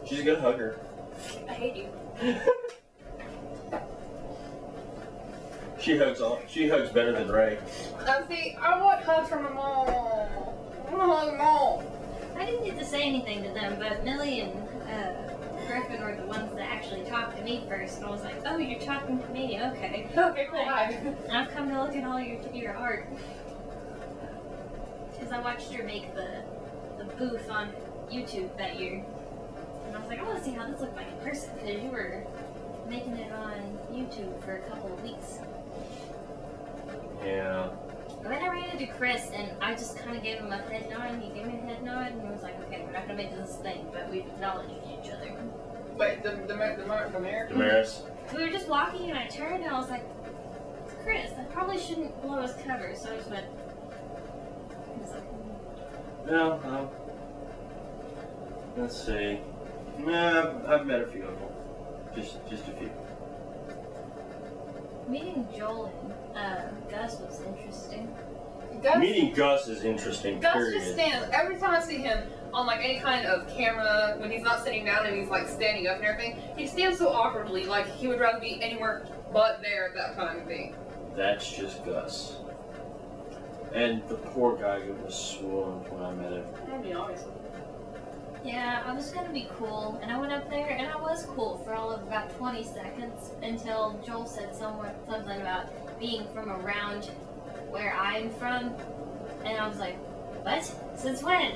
She's a good hugger. I hate you. She hugs better than Ray. See, I want hugs from my mom. I want to hug mom. I didn't get to say anything to them, but Millie and Griffin were the ones that actually talked to me first, and I was like, oh, you're talking to me, okay. Okay, cool, hi. I've come to look at all your art. Because I watched her make the booth on YouTube that year. And I was like, I want to see how this looked like in person, because you were making it on YouTube for a couple of weeks. Yeah. And then I ran into Chris, and I just kind of gave him a head nod, and he gave me a head nod, and he was like, okay, we're not going to make this thing, but we've acknowledged each other. Wait, the mayor? Damaris. We were just walking, and I turned, and I was like, it's Chris, I probably shouldn't blow his cover, so I just went, I was like, No, let's see. Nah, I've met a few of them. Just a few. meeting Joel and Gus was interesting. Meeting Gus is interesting, Gus period. just stands, every time I see him on like any kind of camera, when he's not sitting down and he's like standing up and everything, he stands so awkwardly, like he would rather be anywhere but there at that time of day. That's just Gus. And the poor guy who was swollen when I met him. I mean, obviously. Yeah, I was gonna be cool, and I went up there, and I was cool for all of about 20 seconds until Joel said something about being from around where I'm from, and I was like, what? Since when?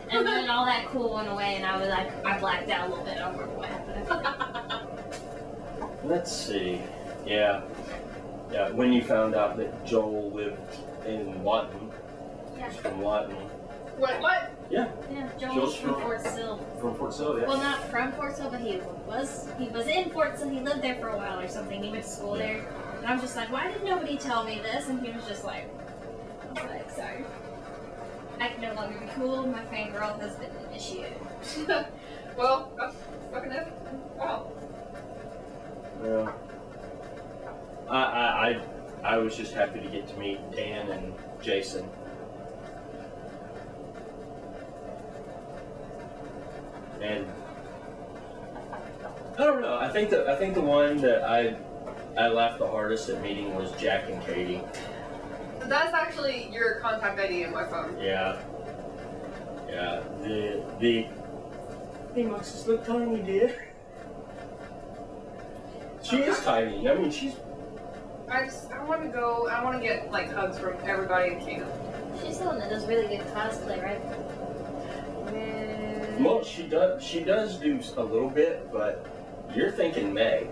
And then all that cool went away, and I was like, I blacked out a little bit. I don't remember what happened. Let's see. Yeah, when you found out that Joel lived in Lawton. Yeah. He's from Lawton. Wait, what? Yeah. Yeah, Joel's Joel's from from- Fort Sill. From Fort Sill, yeah. Well, not from Fort Sill, but he was in Fort Sill. He lived there for a while or something. He went to school there. And I was just like, why did nobody tell me this? And he was just like, I was like, sorry. I can no longer be cool. My fangirl has been initiated. Well, that's fucking it. Wow. Yeah. I was just happy to get to meet Dan and Jason. And I don't know. I think the one that I laughed the hardest at meeting was Jack and Katy. That's actually your contact ID in my phone. Yeah. The he makes us look tiny, dear. She is tiny. I mean, she's. I want to go. I want to get like hugs from everybody in camp. She's the one that does really good cosplay, right? Well, she does do a little bit, but you're thinking Meg.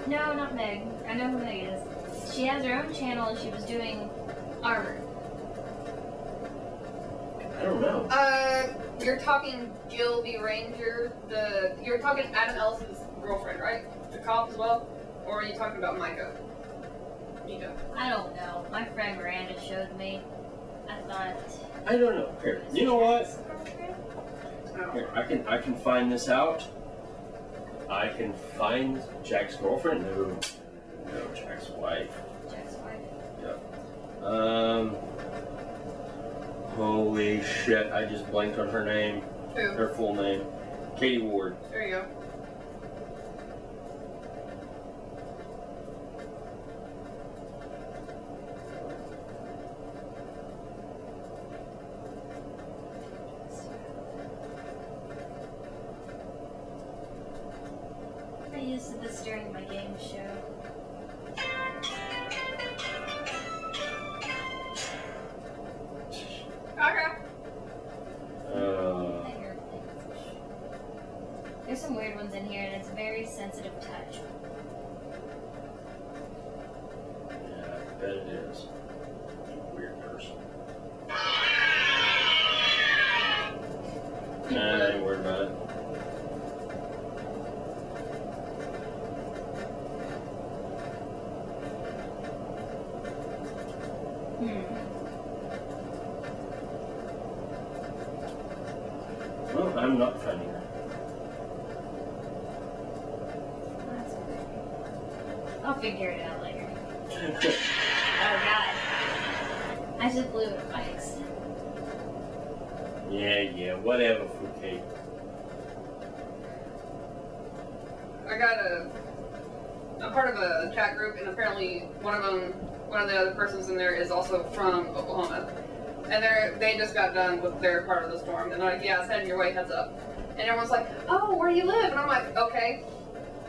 No, not Meg. I know who Meg is. She has her own channel, and she was doing armor. I don't know. You're talking Jill the Ranger. You're talking Adam Ellis's girlfriend, right? The cop as well, or are you talking about Micah? Mika. I don't know. My friend Miranda showed me. I thought. I don't know. Here, you know what? Here, I can find this out. I can find Jack's girlfriend. No, Jack's wife. Jack's wife. Yep. Holy shit! I just blanked on her name. Who? Her full name. Katy Ward. There you go. during my game show. Okay. I hear things. There's some weird ones in here, and it's a very sensitive touch. Yeah, I bet it is. Weird person. I ain't worried about it. Well, I'm not finding her. That's weird. I'll figure it out later. Oh god. I just blew it by accident. Yeah, whatever, fruitcake. I'm part of a chat group, and apparently one of the other persons in there is also from Oklahoma. And they just got done with their part of the storm. And they're like, yeah, it's heading your way, heads up. And everyone's like, oh, where do you live? And I'm like, okay.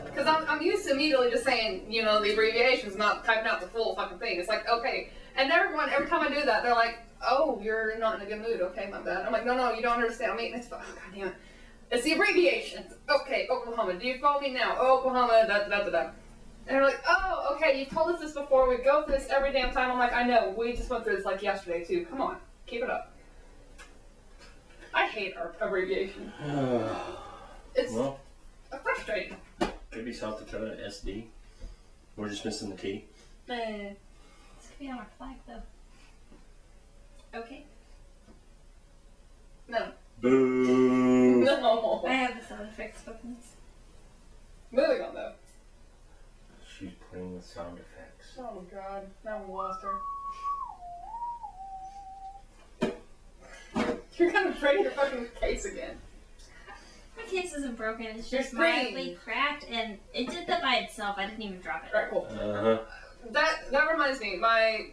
Because I'm used to immediately just saying, the abbreviations, not typing out the full fucking thing. It's like, okay. And every time I do that, they're like, oh, you're not in a good mood. Okay, my bad. I'm like, no, you don't understand. I mean, oh, God damn it. It's the abbreviations. Okay, Oklahoma. Do you follow me now? Oh, Oklahoma, da. And they're like, oh, okay, you've told us this before. We go through this every damn time. I'm like, I know. We just went through this like yesterday, too. Come on. Keep it up. I hate our abbreviation. It's frustrating. Could be South Dakota SD. We're just missing the T. This could be on our flag, though. Okay. No. Boo. No. I have the sound effects buttons. Moving on, though. She's playing with sound effects. Oh, God. Now we lost her. You're kind of breaking your fucking case again. My case isn't broken, it's just Your screen. mildly cracked, and it did that by itself. I didn't even drop it. Alright, cool. Uh-huh. That reminds me, my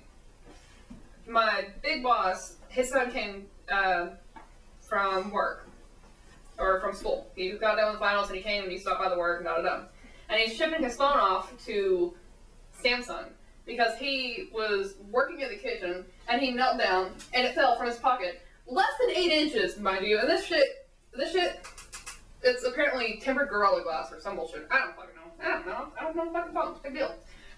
big boss, his son came from work. Or from school. He got done with finals and he came and he stopped by the work and da. And he's shipping his phone off to Samsung because he was working in the kitchen and he knelt down and it fell from his pocket. Less than 8 inches, mind you. And this shit, it's apparently tempered Gorilla Glass or some bullshit. I don't fucking know. I don't know fucking phones. Big deal.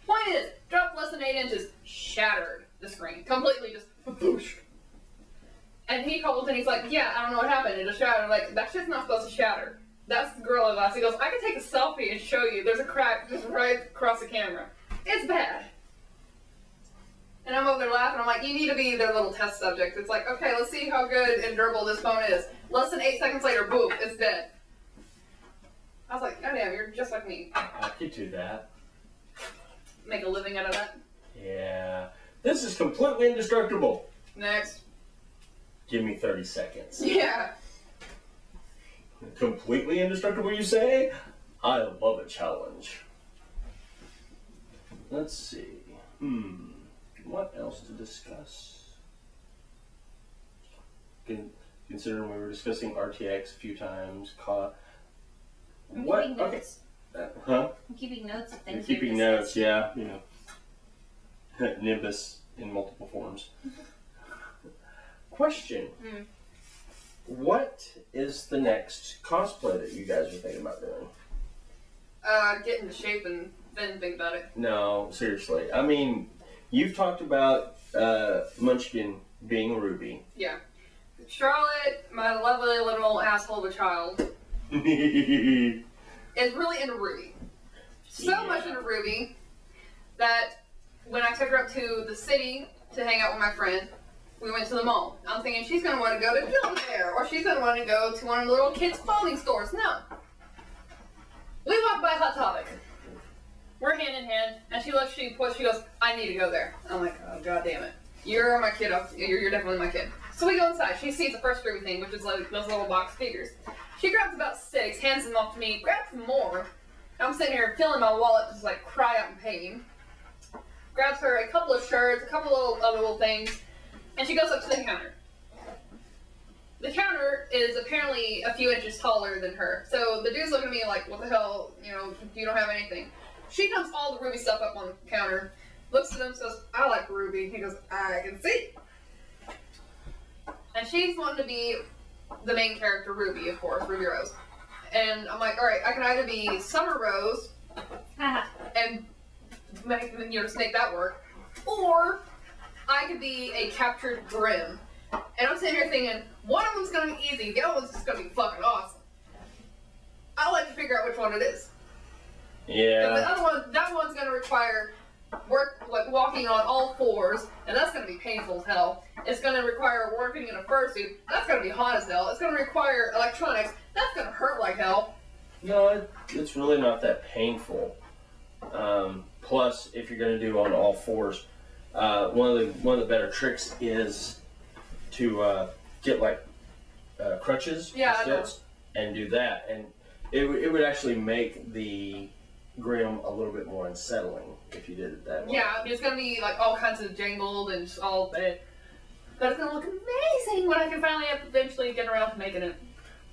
Point is, dropped less than 8 inches, shattered the screen. Completely just boosh. And he calls and he's like, yeah, I don't know what happened. It just shattered. I'm like, that shit's not supposed to shatter. That's the Gorilla Glass. He goes, I can take a selfie and show you. There's a crack just right across the camera. It's bad. And I'm over there laughing. I'm like, you need to be their little test subject. It's like, okay, let's see how good and durable this phone is. Less than 8 seconds later, boom, it's dead. I was like, God damn, you're just like me. I could do that. Make a living out of that. Yeah. This is completely indestructible. Next. Give me 30 seconds. Yeah. Completely indestructible, you say? I love a challenge. Let's see. What else to discuss? Considering we were discussing RTX a few times. I'm What? keeping Okay. notes. I'm keeping notes of You're things. keeping we've notes, discussed. yeah. Nimbus in multiple forms. Question. What is the next cosplay that you guys are thinking about doing? Get into shape and then think about it. No, seriously. I mean, you've talked about Munchkin being a Ruby. Yeah. Charlotte, my lovely little asshole of a child, Yeah. is really into Ruby. So much into Ruby that when I took her up to the city to hang out with my friend, we went to the mall. I'm thinking she's going to want to go to Joe Bear, or she's going to want to go to one of the little kids' clothing stores. No. We walked by Hot Topic. We're hand in hand, and she goes, I need to go there. I'm like, oh, God damn it. You're my kid. You're definitely my kid. So we go inside. She sees the first Ruby thing, which is like those little box figures. She grabs about 6, hands them off to me, grabs more. I'm sitting here filling my wallet, just like cry out in pain. Grabs her a couple of shirts, a couple of other little things, and she goes up to the counter. The counter is apparently a few inches taller than her. So the dude's looking at me like, what the hell, you don't have anything. She dumps all the Ruby stuff up on the counter, looks at him, says, I like Ruby. He goes, I can see. And she's wanting to be the main character, Ruby, of course, Ruby Rose. And I'm like, alright, I can either be Summer Rose and make that work, or I could be a captured Grimm. And I'm sitting here thinking, one of them's gonna be easy, the other one's just gonna be fucking awesome. I like to figure out which one it is. Yeah. The other one, that one's gonna require work, like walking on all fours, and that's gonna be painful as hell. It's gonna require working in a fursuit, that's gonna be hot as hell. It's gonna require electronics, that's gonna hurt like hell. No, it's really not that painful. Plus, if you're gonna do on all fours, one of the better tricks is to get like crutches, steps, and do that, and it would actually make the Grimm a little bit more unsettling if you did it that way. Yeah, it's gonna be like all kinds of jangled and just all bit. But it's gonna look amazing when I can finally eventually get around to making it.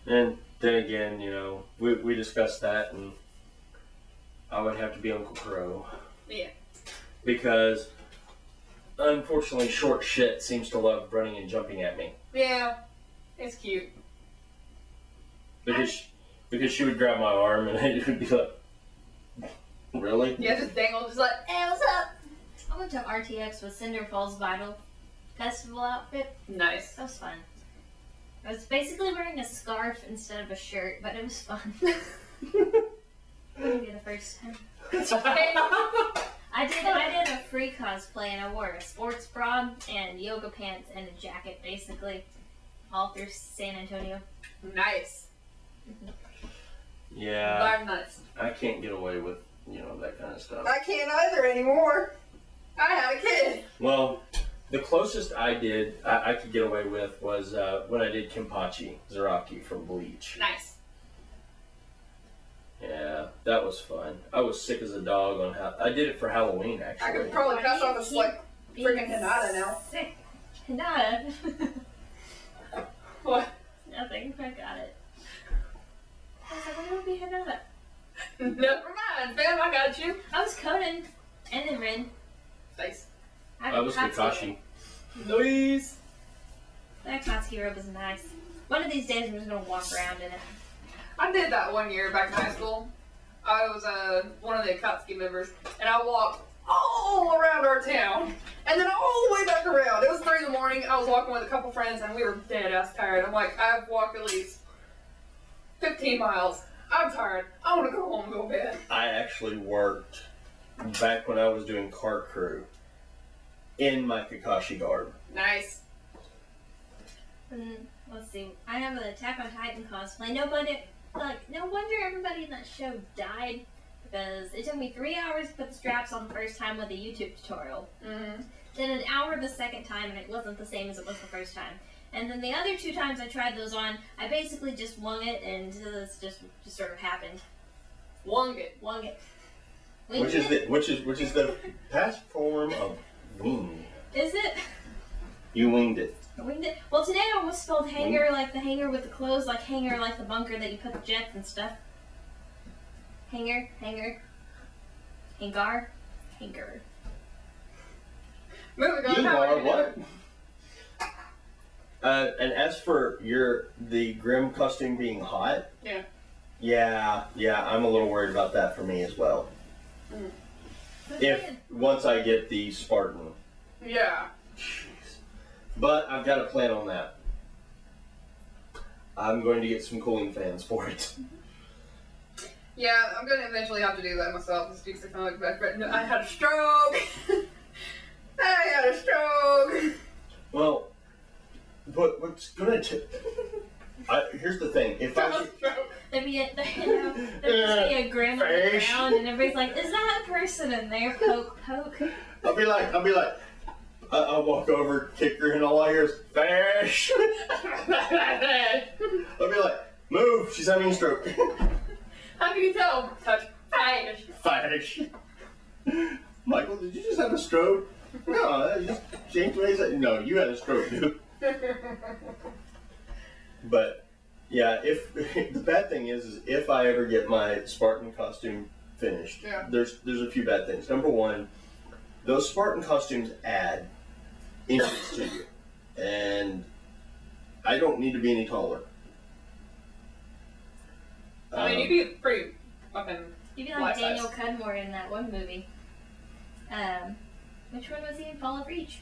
And then again, you know, we discussed that, and I would have to be Uncle Crow. Yeah. Because, unfortunately, short shit seems to love running and jumping at me. Yeah, it's cute. Because she would grab my arm and it would be like, really? Yeah, just dangle, just like, hey, what's up? I went to RTX with Cinder Falls Vinyl Festival outfit. Nice. That was fun. I was basically wearing a scarf instead of a shirt, but it was fun. Maybe the first time. I did a free cosplay and I wore a sports bra and yoga pants and a jacket basically all through San Antonio. Nice. Yeah. Very nice. I can't get away with, you know, that kind of stuff. I can't either anymore. I had a kid. Well, the closest I could get away with was when I did Kenpachi Zaraki from Bleach. Nice. Yeah, that was fun. I was sick as a dog on how I did it for Halloween actually. I could probably cuss off a like freaking Hinata now. Sick. Hinata. What? Nothing. I got it. I was like, I'm gonna be Hinata. Never mind, fam. I got you. I was Conan and then Rin. Nice. I was Kakashi. Nice. That Katsuki robe was nice. One of these days I'm just gonna walk around in it. I did that one year back in high school. I was one of the Akatsuki members, and I walked all around our town, and then all the way back around. It was 3 in the morning. I was walking with a couple friends, and we were dead ass tired. I'm like, I've walked at least 15 miles. I'm tired. I want to go home and go to bed. I actually worked back when I was doing Cart Crew in my Kakashi garb. Nice. Let's see. I have an Attack on Titan cosplay. No wonder everybody in that show died, because it took me 3 hours to put the straps on the first time with a YouTube tutorial. Mm-hmm. Then an hour the second time, and it wasn't the same as it was the first time. And then the other 2 times I tried those on, I basically just wung it, and this just sort of happened. Wung it. Wung it. Which is the past form of wing. Is it? You winged it. Winged it. Well, today I almost spelled hanger like the hanger with the clothes, like hanger like the bunker that you put the jets and stuff. Hanger, hangar, hangar, hanger. Moving on. You How are you what? And as for the Grimm costume being hot, yeah, I'm a little worried about that for me as well. Once I get the Spartan. Yeah. But I've got a plan on that. I'm going to get some cooling fans for it. Yeah, I'm going to eventually have to do that myself. I had a stroke. I had a stroke. Well, what's going to... here's the thing. If I... There'd be a Grimm on the ground, and everybody's like, "Is that a person in there?" Poke, poke. I'll be like, I'll walk over, kick her, and all I hear is fish. I'll be like, move, she's having a stroke. How can you tell? Touch fish. Fish. Michael, did you just have a stroke? No, I just changed ways. No, you had a stroke, dude. But yeah, if the bad thing is if I ever get my Spartan costume finished. Yeah. There's a few bad things. Number one, those Spartan costumes add inches to you, and I don't need to be any taller. I mean, you'd be pretty fucking. You'd be like life Daniel size. Cudmore in that one movie. Which one was he in? Fall of Reach?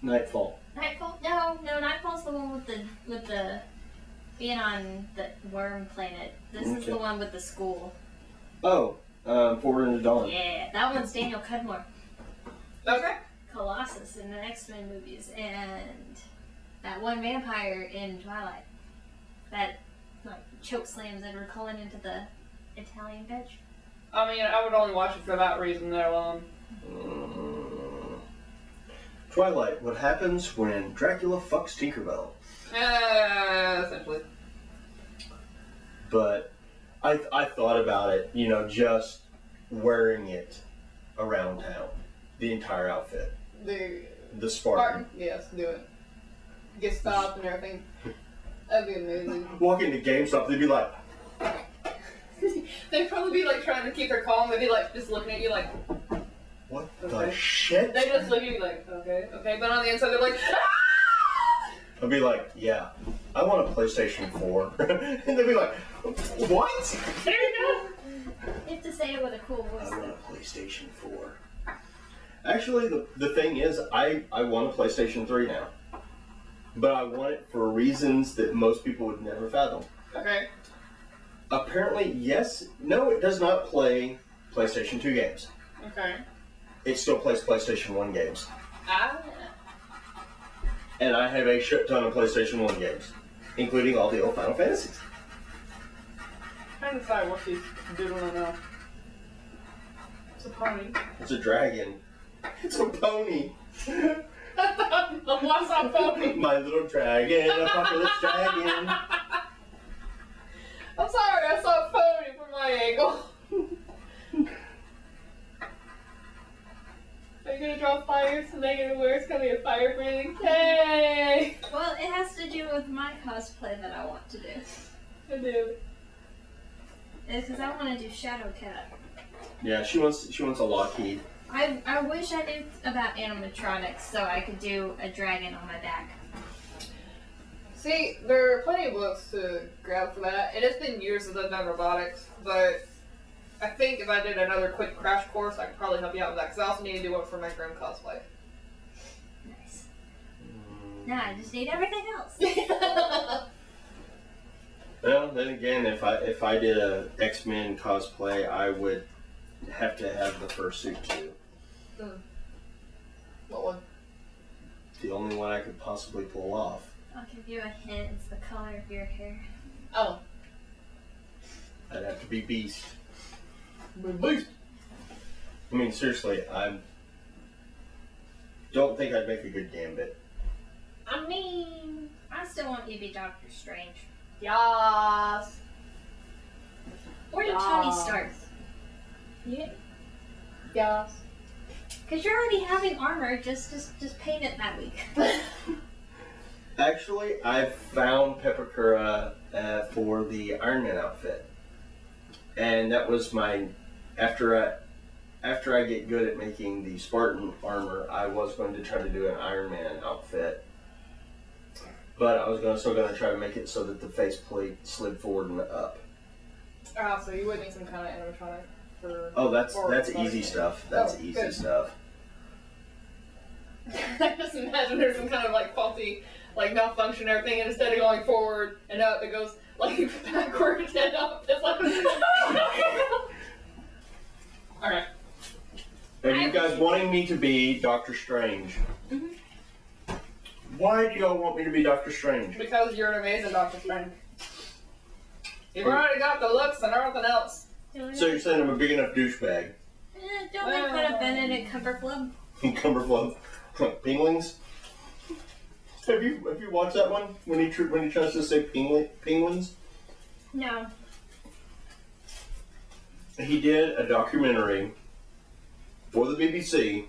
Nightfall. Nightfall? No, Nightfall's the one with the being on the worm planet. This is Okay. the one with the school. Oh, Forward into Dawn. Yeah, that one's Daniel Cudmore. Okay. Colossus in the X-Men movies, and that one vampire in Twilight that like choke slams Edward Cullen into the Italian bench. I mean, I would only watch it for that reason there alone. Twilight. What happens when Dracula fucks Tinkerbell? Essentially. But I thought about it, just wearing it around town, the entire outfit, the Spartan. Yes, do it. Get stopped and everything. That'd be amazing. Walk into GameStop, they'd be like, They'd probably be like trying to keep their calm. They'd be like just looking at you like, "What the Okay. shit?" they just look at you like, okay. But on the inside, they're like, ah! I'd be like, "Yeah, I want a PlayStation 4," and they'd be like, "What?" There you go. You have to say it with a cool voice. I want a PlayStation 4. Actually, the thing is, I want a PlayStation 3 now. But I want it for reasons that most people would never fathom. Okay. Apparently, no, it does not play PlayStation 2 games. Okay. It still plays PlayStation 1 games. Ah. And I have a shit ton of PlayStation 1 games, including all the old Final Fantasies. Trying to decide what she's doodling now. It's a pony. It's a dragon. It's a pony. What's a pony? My little dragon, apocalypse dragon. I'm sorry, I saw a pony from my angle. Are you gonna draw fire to make it where it's gonna be a fire breathing? Yay! Well, it has to do with my cosplay that I want to do. I do. It's because I want to do Shadow Cat. Yeah, she wants a Lockheed. I wish I knew about animatronics so I could do a dragon on my back. See, there are plenty of books to grab for that, and it's been years since I've done robotics, but I think if I did another quick crash course, I could probably help you out with that, because I also need to do one for my Grim cosplay. Nice. Now I just need everything else. Well, then again, if I did a X-Men cosplay, I would have to have the fursuit too. What one? The only one I could possibly pull off. I'll give you a hint. It's the color of your hair. Oh. I'd have to be Beast. Beast. I mean, seriously, I don't think I'd make a good Gambit. I mean, I still want you to be Doctor Strange. Yas. Or you're Tony Stark. Yeah. Yas. Because you're already having armor, just paint it that week. Actually, I found Pepakura for the Iron Man outfit, and that was my after I get good at making the Spartan armor, I was going to try to do an Iron Man outfit, but I was still going to try to make it so that the faceplate slid forward and up. Ah, so you would need some kind of animatronic for. Oh, that's for easy stuff. That's Oh, easy good. stuff. I just imagine there's some kind of like faulty, like malfunction or everything, and instead of going forward and up, it goes like backwards and up. It's like. Okay. And you guys wanting me to be Doctor Strange. Mm-hmm. Why do y'all want me to be Doctor Strange? Because you're an amazing Doctor Strange. You've already got the looks and everything else. So you're saying I'm a big enough douchebag? Don't make fun of Benedict Cumberflub. Cumberflub. Penguins? Have you watched that one when he tries to say penguins? No. He did a documentary for the BBC,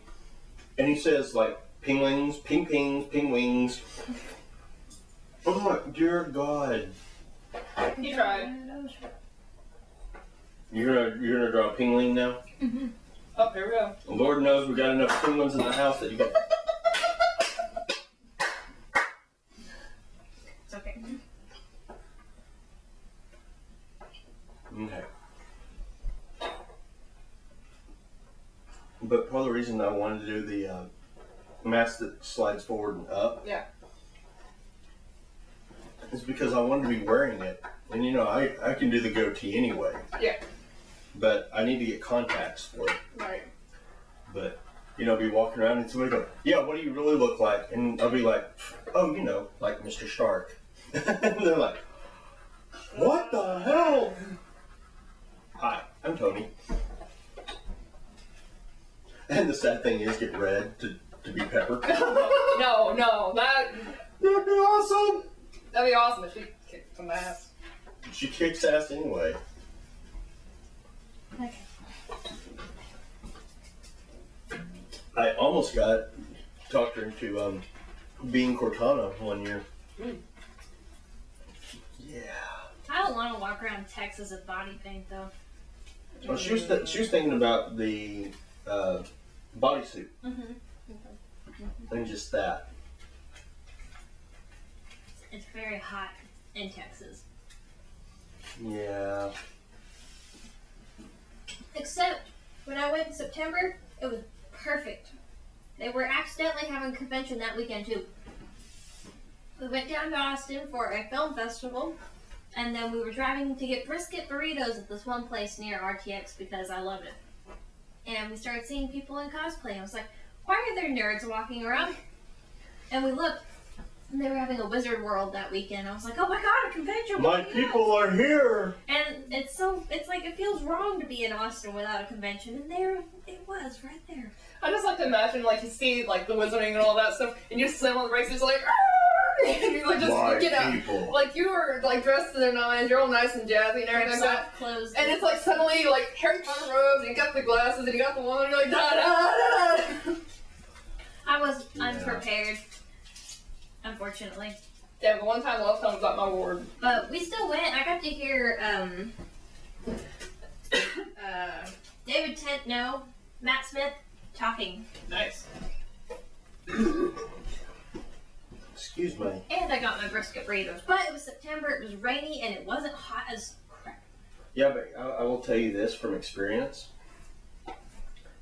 and he says like penguins, penguins. Oh my dear God! He tried. You're gonna draw a penguin now? Mm-hmm. Oh, here we go. Lord knows we got enough penguins in the house that you got. It's okay. Okay. But part of the reason I wanted to do the mask that slides forward and up, Yeah. is because I wanted to be wearing it, and you know I can do the goatee anyway. Yeah. But I need to get contacts for it. Right. But you know, be walking around and somebody go, "Yeah, what do you really look like?" And I'll be like, "Oh, you know, like Mr. Stark." And they're like, "What the hell?" Hi, I'm Tony. And the sad thing is, get red to be Pepper. No, that'd That'd be awesome. be awesome if she kicked some ass. She kicks ass anyway. Okay. I almost talked her into being Cortana one year. Mm. Yeah. I don't want to walk around Texas with body paint though. Well, she was thinking about the bodysuit Mm-hmm. and just that. It's very hot in Texas. Yeah. Except when I went in September, it was perfect. They were accidentally having a convention that weekend too. We went down to Austin for a film festival, and then we were driving to get brisket burritos at this one place near RTX because I loved it. And we started seeing people in cosplay. I was like, why are there nerds walking around? And we looked, and they were having a Wizard World that weekend. I was like, oh my god, a convention! My people are here. And it's like it feels wrong to be in Austin without a convention, and there it was right there. I just like to imagine, like, you see, like, the wizarding and all that stuff, and you see them on the races, like, "Arr!" And you, like, just My get out. people. Like, you were, like, dressed to the nines, you're all nice and jazzy and everything like that. Soft clothes. And it's, like, suddenly, like, Harry Potter robes, and you got the glasses, and you got the wand, and you're like, da-da-da-da. I was Yeah. unprepared, unfortunately. Yeah, the one time Love Tone was at my ward. But we still went. I got to hear David Tent, no, Matt Smith talking. Nice. Excuse me. And I got my brisket burritos. But it was September, it was rainy, and it wasn't hot as crap. Yeah, but I will tell you this from experience.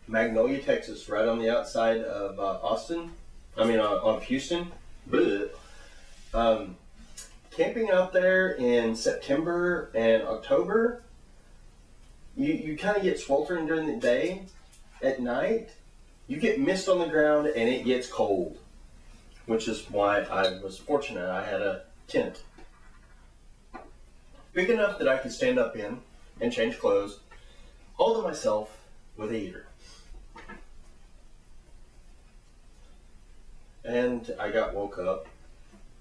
Magnolia, Texas, right on the outside of Austin. I mean, of Houston. Bleh. Camping out there in September and October, you kind of get sweltering during the day. At night, you get mist on the ground and it gets cold, which is why I was fortunate. I had a tent big enough that I could stand up in and change clothes all to myself with a heater. And I got woke up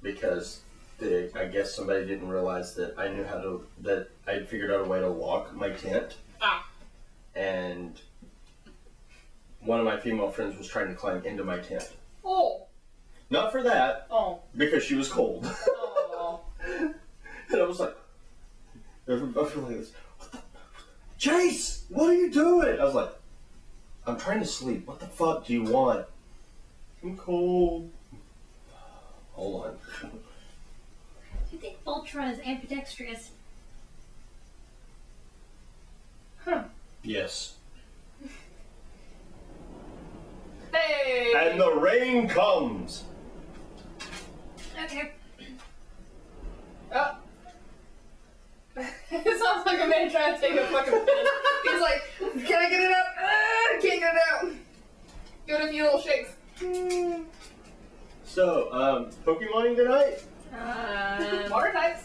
because I guess somebody didn't realize that I knew that I'd figured out a way to lock my tent. Ah. And one of my female friends was trying to climb into my tent. Oh. Not for that, Oh. because she was cold. Oh. And I was like, I feel like this. Chase, what are you doing? I was like, I'm trying to sleep. What the fuck do you want? I'm cold. Hold on. Do you think Voltron is ambidextrous? Huh. Yes. Hey! And the rain comes. Okay. Oh. It sounds like a man trying to take a fucking piss. He's like, can I get it out? I can't get it out. Give it a few little shakes. So, Pokemoning tonight? Water types.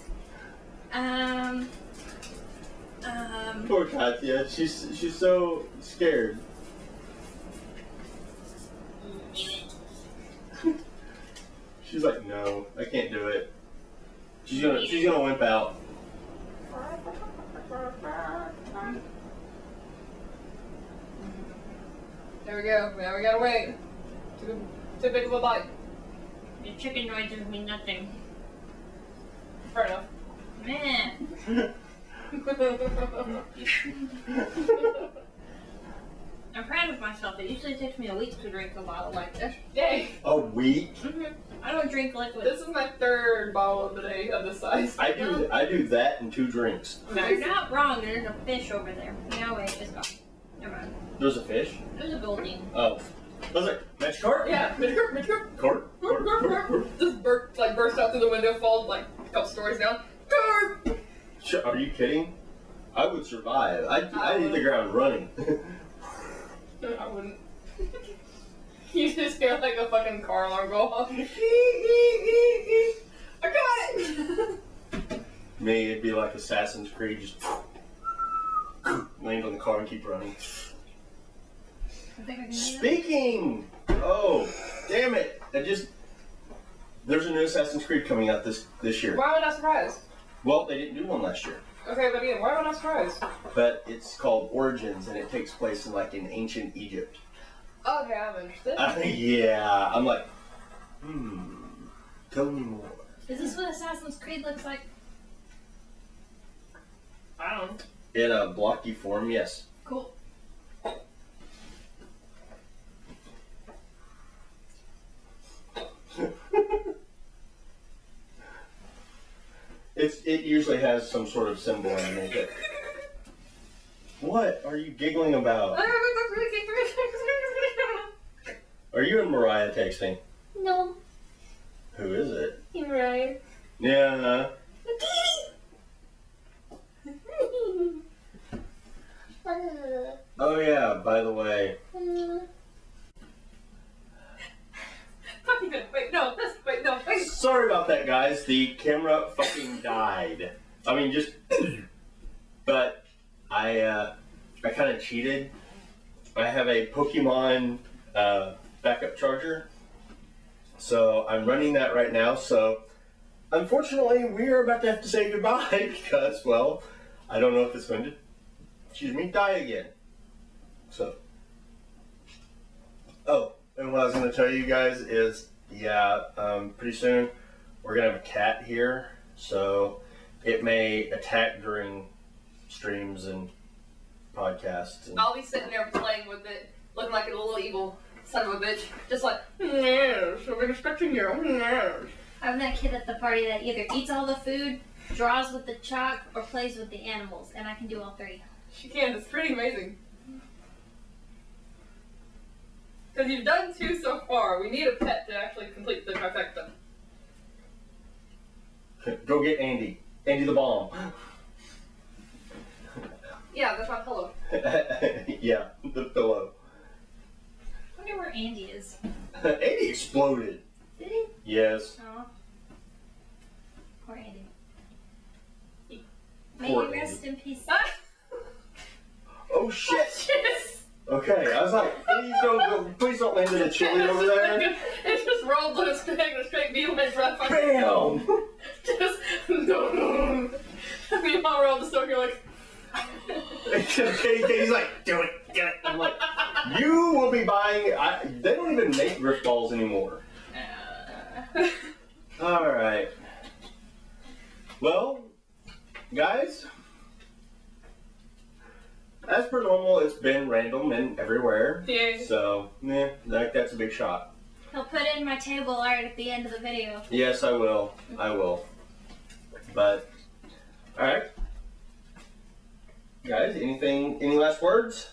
Poor Katya, she's so scared. She's like, no, I can't do it. She's gonna wimp out. There we go. Now we gotta wait. Too big of a bite. The chicken noises mean nothing. Fair enough. Man. I'm proud of myself. It usually takes me a week to drink a bottle like this. Yay! A week? I don't drink liquid. This is my third bottle of the day of this size. I do that in 2 drinks. No, you're not wrong. There's a fish over there. No, wait, it's gone. Never mind. There's a fish? There's a goldie. Oh. Was it match cart? Yeah, midcourt. Cart? Just burst out through the window, falls like a couple stories down. Cart! Are you kidding? I would survive. I'd hit the ground running. I wouldn't. You just hear like a fucking car alarm go off. I got it! Me, it'd be like Assassin's Creed, just land on the car and keep running. I think I can do that. Speaking! Oh, damn it! There's a new Assassin's Creed coming out this year. Why am I not surprised? Well, they didn't do one last year. Okay, but again, why am I not surprised? But it's called Origins, and it takes place in ancient Egypt. Okay, I'm interested. Yeah, I'm like, tell me more. Is this what Assassin's Creed looks like? I don't know. In a blocky form, yes. Cool. It usually has some sort of symbol underneath it. What are you giggling about? Are you and Mariah texting? No. Who is it? You're right. Yeah. Oh yeah, by the way. Wait, no. Sorry about that, guys. The camera fucking died. I mean, but I kind of cheated. I have a Pokemon backup charger, so I'm running that right now. So, unfortunately, we are about to have to say goodbye because, well, I don't know if it's going to, die again. So, oh, and what I was going to tell you guys is, pretty soon we're going to have a cat here, so it may attack during streams and podcasts. And I'll be sitting there playing with it, looking like a little evil son of a bitch. Just like, yes, I've been expecting you. Yes. I'm that kid at the party that either eats all the food, draws with the chalk, or plays with the animals, and I can do all 3. She can. It's pretty amazing. Because you've done 2 so far. We need a pet to actually complete the trifecta. Go get Andy. Andy the bomb. Yeah, that's my pillow. Yeah, the pillow. I wonder where Andy is. Andy exploded. Did he? Yes. Oh. Poor Andy. May Poor you rest in peace. Oh shit! Yes. Okay, I was like, please don't land in the chili over there. It just rolled on his thing and straight beat my breath. Bam! Just no. Meanwhile, we're all just over here like. Katie's like, do it. I'm like, you will be buying. They don't even make Rift balls anymore. All right. Well, guys, as per normal, it's been random and everywhere. Yeah. So, that's a big shot. He'll put it in my table art at the end of the video. Yes, I will. But, all right. Guys, any last words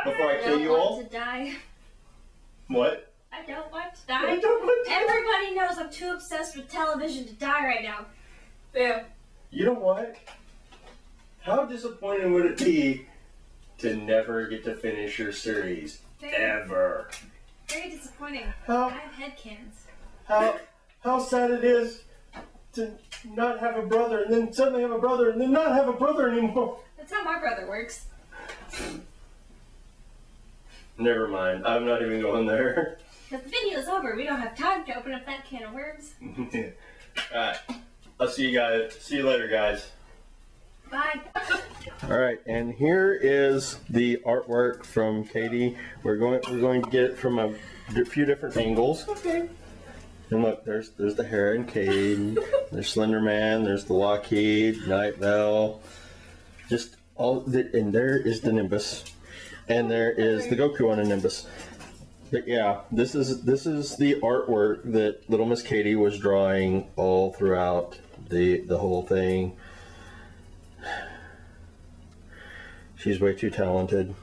before I kill you all? To die. What? I don't want to die. Everybody knows I'm too obsessed with television to die right now. Yeah. You know what? How disappointing would it be to never get to finish your series ever? Very disappointing. How- I have headcans. How sad it is to not have a brother and then suddenly have a brother and then not have a brother anymore. That's how my brother works. Never mind. I'm not even going there. Because the video's over. We don't have time to open up that can of worms. Alright. I'll see you guys. See you later, guys. Bye. Alright, and here is the artwork from Katy. We're going to get it from a few different angles. Okay. And look, there's the Hera and Cade, there's Slender Man, there's the Lockheed, Night Vale, Just and there is the Nimbus, and there is the Goku on a Nimbus. But yeah, this is the artwork that little Miss Katy was drawing all throughout the whole thing. She's way too talented.